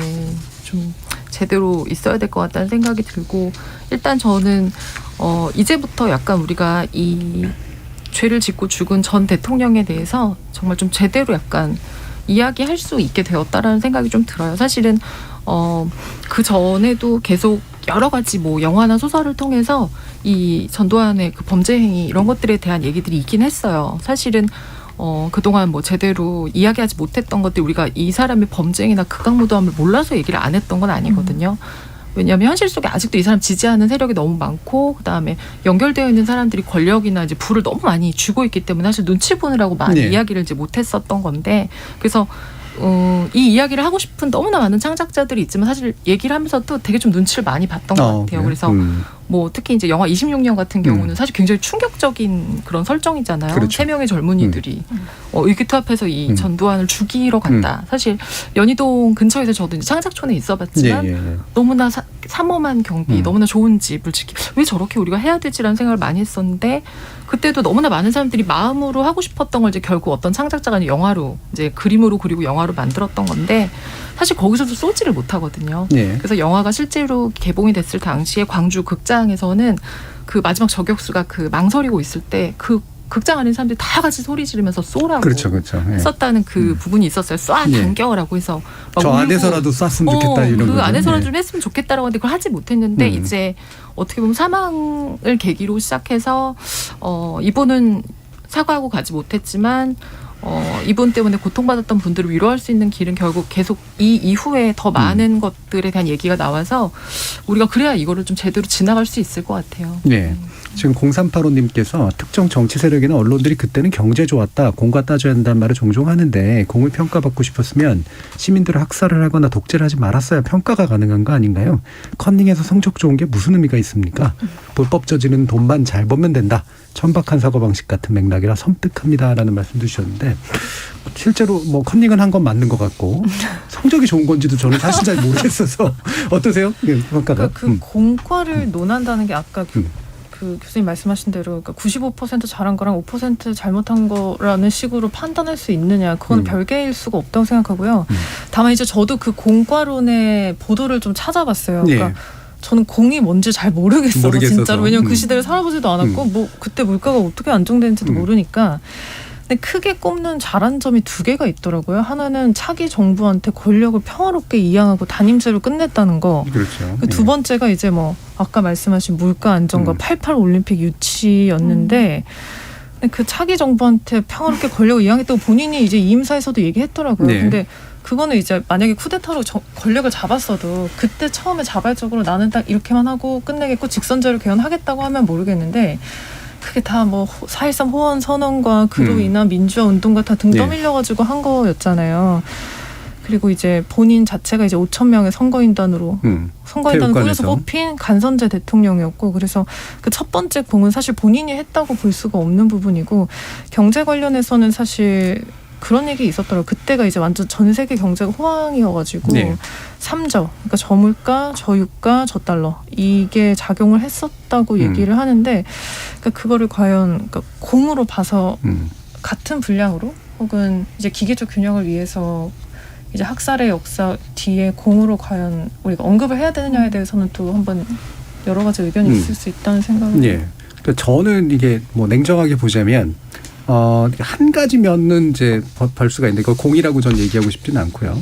좀 제대로 있어야 될 것 같다는 생각이 들고 일단 저는 이제부터 약간 우리가 이 죄를 짓고 죽은 전 대통령에 대해서 정말 좀 제대로 약간 이야기할 수 있게 되었다라는 생각이 좀 들어요. 사실은 그 전에도 계속 여러 가지 뭐 영화나 소설을 통해서 이 전두환의 그 범죄 행위 이런 것들에 대한 얘기들이 있긴 했어요. 사실은 그동안 뭐 제대로 이야기하지 못했던 것들 우리가 이 사람의 범죄 행위나 극악무도함을 몰라서 얘기를 안 했던 건 아니거든요. 왜냐하면 현실 속에 아직도 이 사람 지지하는 세력이 너무 많고 그다음에 연결되어 있는 사람들이 권력이나 이제 부를 너무 많이 쥐고 있기 때문에 사실 눈치 보느라고 많이 이야기를 이제 못했었던 건데 그래서 이 이야기를 하고 싶은 너무나 많은 창작자들이 있지만 사실 얘기를 하면서도 되게 좀 눈치를 많이 봤던 것 같아요. 그래서 뭐 특히 이제 영화 26년 같은 경우는 사실 굉장히 충격적인 그런 설정이잖아요. 그렇죠. 3명의 젊은이들이 의기투합해서 이 전두환을 죽이러 간다. 사실 연희동 근처에서 저도 이제 창작촌에 있어봤지만 너무나 삼엄한 경비, 너무나 좋은 집을 왜 저렇게 우리가 해야 되지라는 생각을 많이 했었는데 그때도 너무나 많은 사람들이 마음으로 하고 싶었던 걸 이제 결국 어떤 창작자가 영화로 이제 그림으로 그리고 영화로 만들었던 건데 사실 거기서도 쏘지를 못하거든요. 그래서 영화가 실제로 개봉이 됐을 당시에 광주 극장에서는 그 마지막 저격수가 그 망설이고 있을 때 그 극장 안에 사람들이 다 같이 소리 지르면서 쏘라고 그렇죠. 예. 했었다는 그 부분이 있었어요. 쏴 예. 당겨라고 해서 막 저 울고, 안에서라도 쐈으면 좋겠다 이런 그 거죠. 안에서라도 예. 좀 했으면 좋겠다라고 하는데 그걸 하지 못했는데 이제 어떻게 보면 사망을 계기로 시작해서 이분은 사과하고 가지 못했지만 이분 때문에 고통받았던 분들을 위로할 수 있는 길은 결국 계속 이 이후에 더 많은 것들에 대한 얘기가 나와서 우리가 그래야 이거를 좀 제대로 지나갈 수 있을 것 같아요. 네. 지금 0385님께서 특정 정치 세력이나 언론들이 그때는 경제 좋았다, 공과 따져야 한다는 말을 종종 하는데 공을 평가받고 싶었으면 시민들을 학살을 하거나 독재를 하지 말았어야 평가가 가능한 거 아닌가요? 컨닝에서 성적 좋은 게 무슨 의미가 있습니까? 불법 저지르는 돈만 잘 벌면 된다. 천박한 사고방식 같은 맥락이라 섬뜩합니다라는 말씀도 주셨는데 실제로 뭐 컨닝은 한 건 맞는 것 같고 성적이 좋은 건지도 저는 사실 잘 모르겠어서 어떠세요? 평가가. 그 공과를 논한다는 게 아까 그 교수님 말씀하신 대로 그러니까 95% 잘한 거랑 5% 잘못한 거라는 식으로 판단할 수 있느냐 그건 별개일 수가 없다고 생각하고요. 다만 이제 저도 그 공과론의 보도를 좀 찾아봤어요. 그러니까 예. 저는 공이 뭔지 잘 모르겠어서 진짜로. 왜냐면 그 시대를 살아보지도 않았고 뭐 그때 물가가 어떻게 안정되는지도 모르니까. 근데 크게 꼽는 잘한 점이 두 개가 있더라고요. 하나는 차기 정부한테 권력을 평화롭게 이양하고 단임제로 끝냈다는 거. 그렇죠. 두 번째가 이제 뭐 아까 말씀하신 물가 안정과 88 올림픽 유치였는데 그 차기 정부한테 평화롭게 권력을 이양했다고 본인이 이제 이임사에서도 얘기했더라고요. 네. 근데 그거는 이제 만약에 쿠데타로 권력을 잡았어도 그때 처음에 자발적으로 나는 딱 이렇게만 하고 끝내겠고 직선제로 개헌하겠다고 하면 모르겠는데 그게 다 뭐 4.13 호원 선언과 그로 인한 민주화 운동과 다 등 떠밀려가지고 한 거였잖아요. 그리고 이제 본인 자체가 이제 5천 명의 선거인단으로 선거인단을 꾸려서 뽑힌 간선제 대통령이었고 그래서 그 첫 번째 공은 사실 본인이 했다고 볼 수가 없는 부분이고 경제 관련해서는 사실 그런 얘기 있었더라고요. 그때가 이제 완전 전 세계 경제가 호황이어가지고 3저, 그러니까 저물가, 저유가, 저달러 이게 작용을 했었다고 얘기를 하는데 그러니까 그거를 과연 그러니까 공으로 봐서 같은 분량으로 혹은 이제 기계적 균형을 위해서 이제 학살의 역사 뒤에 공으로 과연 우리가 언급을 해야 되느냐에 대해서는 또 한번 여러 가지 의견이 있을 수 있다는 생각을. 예. 그러니까 저는 이게 뭐 냉정하게 보자면. 한 가지 면은 이제 볼 수가 있는데 그걸 공이라고 전 얘기하고 싶지는 않고요.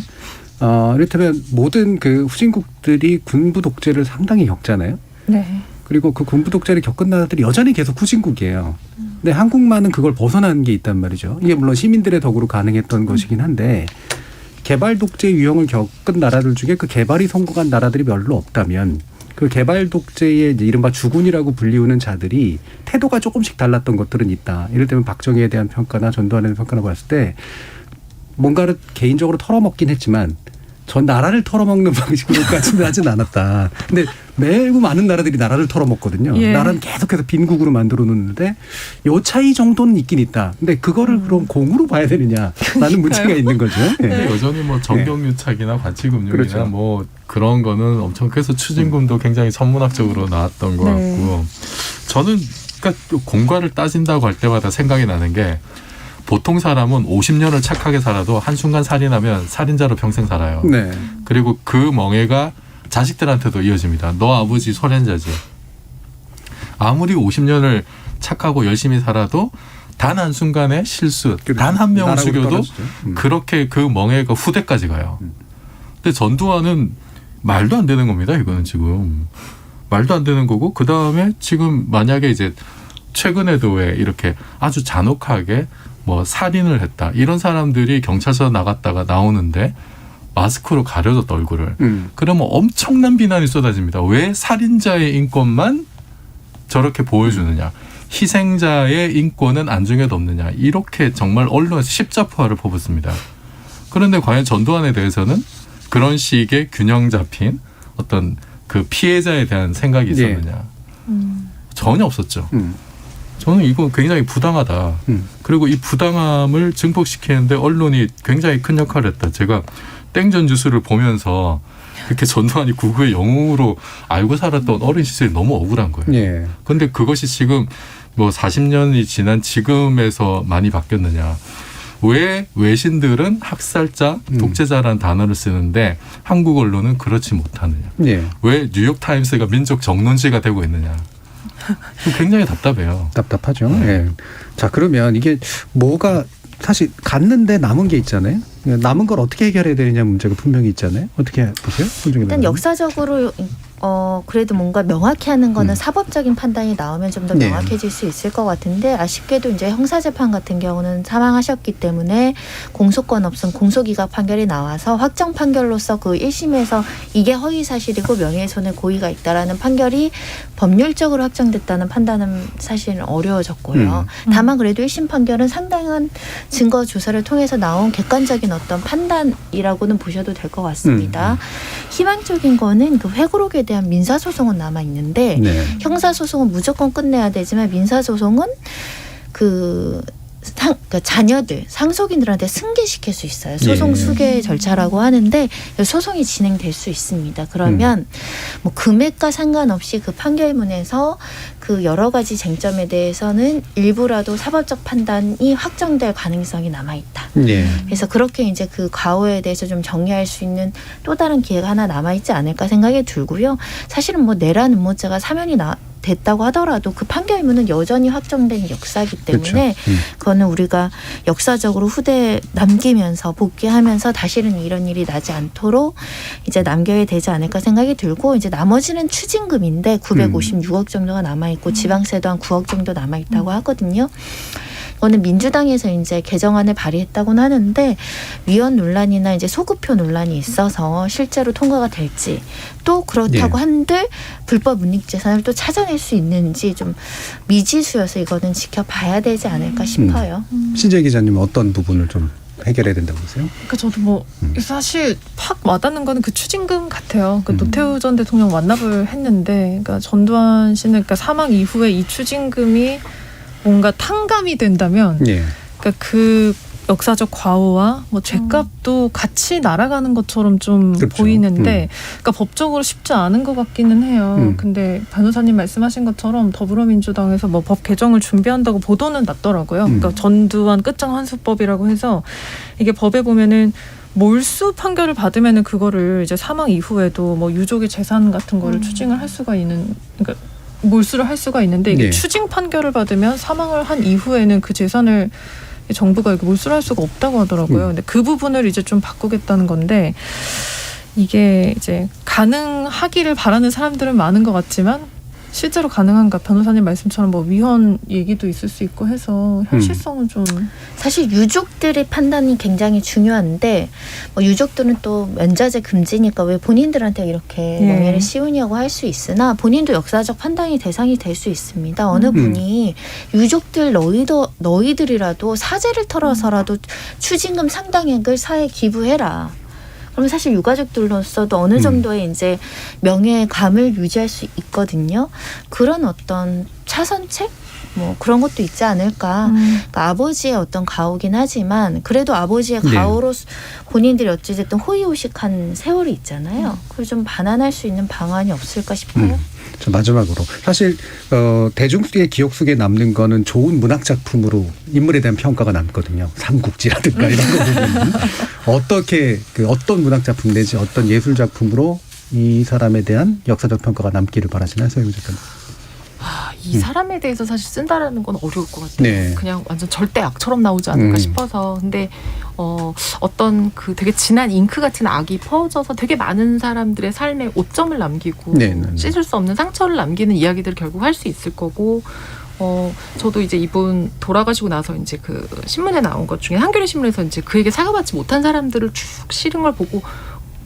이를테면 모든 그 후진국들이 군부 독재를 상당히 겪잖아요. 네. 그리고 그 군부 독재를 겪은 나라들이 여전히 계속 후진국이에요. 근데 한국만은 그걸 벗어나는 게 있단 말이죠. 이게 물론 시민들의 덕으로 가능했던 것이긴 한데 개발 독재 유형을 겪은 나라들 중에 그 개발이 성공한 나라들이 별로 없다면 그 개발 독재의 이른바 주군이라고 불리우는 자들이 태도가 조금씩 달랐던 것들은 있다. 이럴 때면 박정희에 대한 평가나 전두환에 대한 평가를 봤을 때 뭔가를 개인적으로 털어먹긴 했지만 전 나라를 털어먹는 방식으로까지는 하진 않았다. 근데 매우 많은 나라들이 나라를 털어먹거든요. 예. 나라는 계속해서 빈국으로 만들어 놓는데 요 차이 정도는 있긴 있다. 근데 그거를 그럼 공으로 봐야 되느냐라는 문제가 있는 거죠. 네. 여전히 뭐 정경유착이나 관치금융이나 그렇죠. 뭐 그런 거는 엄청 그래서 추징금도 굉장히 천문학적으로 나왔던 것 같고 저는 그러니까 공과를 따진다고 할 때마다 생각이 나는 게 보통 사람은 50년을 착하게 살아도 한순간 살인하면 살인자로 평생 살아요. 네. 그리고 그 멍해가 자식들한테도 이어집니다. 너 아버지 소련자지. 아무리 50년을 착하고 열심히 살아도 단 한순간의 실수, 단 한 명을 죽여도 그렇게 그 멍해가 후대까지 가요. 근데 전두환은 말도 안 되는 겁니다. 이거는 지금. 말도 안 되는 거고 그다음에 지금 만약에 이제 최근에도 왜 이렇게 아주 잔혹하게 뭐 살인을 했다. 이런 사람들이 경찰서 나갔다가 나오는데 마스크로 가려졌다 얼굴을. 그러면 엄청난 비난이 쏟아집니다. 왜 살인자의 인권만 저렇게 보여주느냐. 희생자의 인권은 안중에도 없느냐. 이렇게 정말 언론에서 십자포화를 퍼붓습니다. 그런데 과연 전두환에 대해서는 그런 식의 균형 잡힌 어떤 그 피해자에 대한 생각이 있었느냐. 전혀 없었죠. 저는 이거 굉장히 부당하다. 그리고 이 부당함을 증폭시키는데 언론이 굉장히 큰 역할을 했다. 제가 땡전 뉴스를 보면서 이렇게 전두환이 구구의 영웅으로 알고 살았던 어린 시절이 너무 억울한 거예요. 그런데 그것이 지금 뭐 40년이 지난 지금에서 많이 바뀌었느냐. 왜 외신들은 학살자, 독재자라는 단어를 쓰는데 한국 언론은 그렇지 못하느냐. 왜 뉴욕타임스가 민족 정론지가 되고 있느냐. 굉장히 답답해요. 답답하죠. 예. 자, 그러면 이게 뭐가 사실 갔는데 남은 게 있잖아요. 남은 걸 어떻게 해결해야 되느냐 문제가 분명히 있잖아요. 어떻게 보세요? 일단 역사적으로 그래도 뭔가 명확히 하는 거는 사법적인 판단이 나오면 좀 더 네. 명확해질 수 있을 것 같은데 아쉽게도 이제 형사재판 같은 경우는 사망하셨기 때문에 공소권 없음 공소기각 판결이 나와서 확정 판결로서 그 1심에서 이게 허위사실이고 명예훼손의 고의가 있다라는 판결이 법률적으로 확정됐다는 판단은 사실 어려워졌고요. 다만 그래도 1심 판결은 상당한 증거 조사를 통해서 나온 객관적인 어떤 판단이라고는 보셔도 될 것 같습니다. 희망적인 거는 그 회고록에 대한 민사소송은 남아 있는데 네. 형사소송은 무조건 끝내야 되지만 민사소송은 그러니까 자녀들 상속인들한테 승계시킬 수 있어요. 소송 수계 절차라고 하는데 소송이 진행될 수 있습니다. 그러면 뭐 금액과 상관없이 그 판결문에서 그 여러 가지 쟁점에 대해서는 일부라도 사법적 판단이 확정될 가능성이 남아 있다. 네. 그래서 그렇게 이제 그 과오에 대해서 좀 정리할 수 있는 또 다른 기회가 하나 남아 있지 않을까 생각이 들고요. 사실은 뭐 내란 음모죄가 사면이 됐다고 하더라도 그 판결문은 여전히 확정된 역사이기 때문에 그거는 우리가 역사적으로 후대에 남기면서 복귀하면서 다시는 이런 일이 나지 않도록 이제 남겨야 되지 않을까 생각이 들고 이제 나머지는 추징금인데 956억 정도가 남아있고 지방세도 한 9억 정도 남아있다고 하거든요. 이거는 민주당에서 이제 개정안을 발의했다고는 하는데 위헌 논란이나 이제 소급표 논란이 있어서 실제로 통과가 될지 또 그렇다고 한들 불법 운익재산을 또 찾아낼 수 있는지 좀 미지수여서 이거는 지켜봐야 되지 않을까 싶어요. 신재 기자님 어떤 부분을 좀 해결해야 된다고 보세요? 그러니까 저도 뭐 사실 확 와닿는 거는 그 추징금 같아요. 그 노태우 전 대통령 완납을 했는데, 그러니까 전두환 씨는 그러니까 사망 이후에 이 추징금이 뭔가 탕감이 된다면, 그러니까 그 역사적 과오와 뭐 죗값도 같이 날아가는 것처럼 좀 보이는데, 그러니까 법적으로 쉽지 않은 것 같기는 해요. 근데 변호사님 말씀하신 것처럼 더불어민주당에서 뭐 법 개정을 준비한다고 보도는 났더라고요. 그러니까 전두환 끝장 환수법이라고 해서 이게 법에 보면은 몰수 판결을 받으면은 그거를 이제 사망 이후에도 뭐 유족의 재산 같은 거를 추징을 할 수가 있는, 그러니까 몰수를 할 수가 있는데 이게 추징 판결을 받으면 사망을 한 이후에는 그 재산을 정부가 이렇게 몰수를 할 수가 없다고 하더라고요. 근데 그 부분을 이제 좀 바꾸겠다는 건데 이게 이제 가능하기를 바라는 사람들은 많은 것 같지만 실제로 가능한가? 변호사님 말씀처럼 뭐 위헌 얘기도 있을 수 있고 해서 현실성은 좀 사실 유족들의 판단이 굉장히 중요한데 뭐 유족들은 또 면자제 금지니까 왜 본인들한테 이렇게 명예를 씌우냐고 할 수 있으나 본인도 역사적 판단이 대상이 될 수 있습니다. 어느 분이 유족들 너희들이라도 사죄를 털어서라도 추징금 상당액을 사회에 기부해라. 그러면 사실 유가족들로서도 어느 정도의 이제 명예감을 유지할 수 있거든요. 그런 어떤 차선책? 뭐 그런 것도 있지 않을까. 그러니까 아버지의 어떤 가오긴 하지만 그래도 아버지의 가오로 본인들이 어찌됐든 호의호식한 세월이 있잖아요. 그걸 좀 반환할 수 있는 방안이 없을까 싶어요. 저 마지막으로 사실 대중의 기억 속에 남는 거는 좋은 문학 작품으로 인물에 대한 평가가 남거든요. 삼국지라든가 이런 거 보면 어떻게 어떤 문학 작품 내지 어떤 예술 작품으로 이 사람에 대한 역사적 평가가 남기를 바라시나요, 서영 작가님? 이 사람에 대해서 사실 쓴다라는 건 어려울 것 같아요. 그냥 완전 절대 악처럼 나오지 않을까 싶어서. 근데 어떤 그 되게 진한 잉크 같은 악이 퍼져서 되게 많은 사람들의 삶에 오점을 남기고 씻을 수 없는 상처를 남기는 이야기들을 결국 할 수 있을 거고. 저도 이제 이분 돌아가시고 나서 이제 그 신문에 나온 것 중에 한겨레 신문에서 이제 그에게 사과받지 못한 사람들을 쭉 실은 걸 보고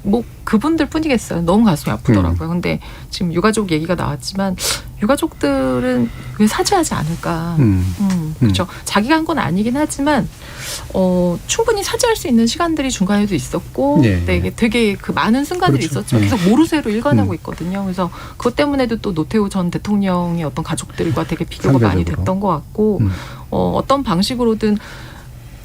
뭐 그분들 뿐이겠어요. 너무 가슴이 아프더라고요. 근데 지금 유가족 얘기가 나왔지만 유가족들은 왜 사죄하지 않을까? 그렇죠. 자기가 한 건 아니긴 하지만 충분히 사죄할 수 있는 시간들이 중간에도 있었고 되게 그 많은 순간들이 있었지만 계속 모르쇠로 일관하고 있거든요. 그래서 그것 때문에도 또 노태우 전 대통령의 어떤 가족들과 되게 비교가 많이 됐던 것 같고 어떤 방식으로든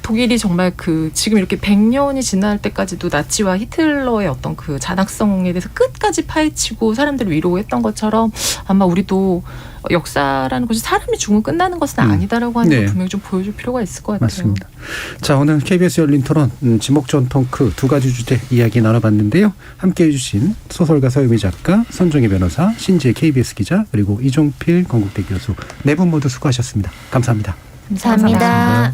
독일이 정말 그 지금 이렇게 100년이 지날 때까지도 나치와 히틀러의 어떤 그 잔악성에 대해서 끝까지 파헤치고 사람들을 위로했던 것처럼 아마 우리도 역사라는 것이 사람이 죽으면 끝나는 것은 아니다라고 하는 걸 분명히 좀 보여줄 필요가 있을 것 같아요. 맞습니다. 자, 오늘 KBS 열린 토론 지목전 토크 두 가지 주제 이야기 나눠봤는데요. 함께해 주신 소설가 서유미 작가, 손정혜 변호사, 신지혜 KBS 기자, 그리고 이종필 건국대 교수 네 분 모두 수고하셨습니다. 감사합니다. 감사합니다.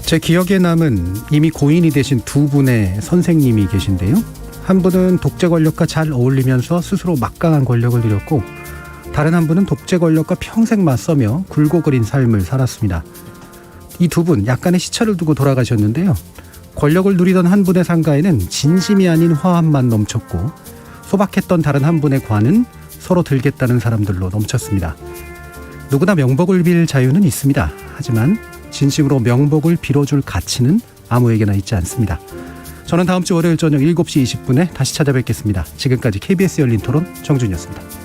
제 기억에 남은 이미 고인이 되신 두 분의 선생님이 계신데요. 한 분은 독재 권력과 잘 어울리면서 스스로 막강한 권력을 누렸고, 다른 한 분은 독재 권력과 평생 맞서며 굴고 그린 삶을 살았습니다. 이 두 분 약간의 시차를 두고 돌아가셨는데요. 권력을 누리던 한 분의 상가에는 진심이 아닌 화합만 넘쳤고, 소박했던 다른 한 분의 관은 서로 들겠다는 사람들로 넘쳤습니다. 누구나 명복을 빌 자유는 있습니다. 하지만 진심으로 명복을 빌어줄 가치는 아무에게나 있지 않습니다. 저는 다음 주 월요일 저녁 7시 20분에 다시 찾아뵙겠습니다. 지금까지 KBS 열린 토론 정준이었습니다.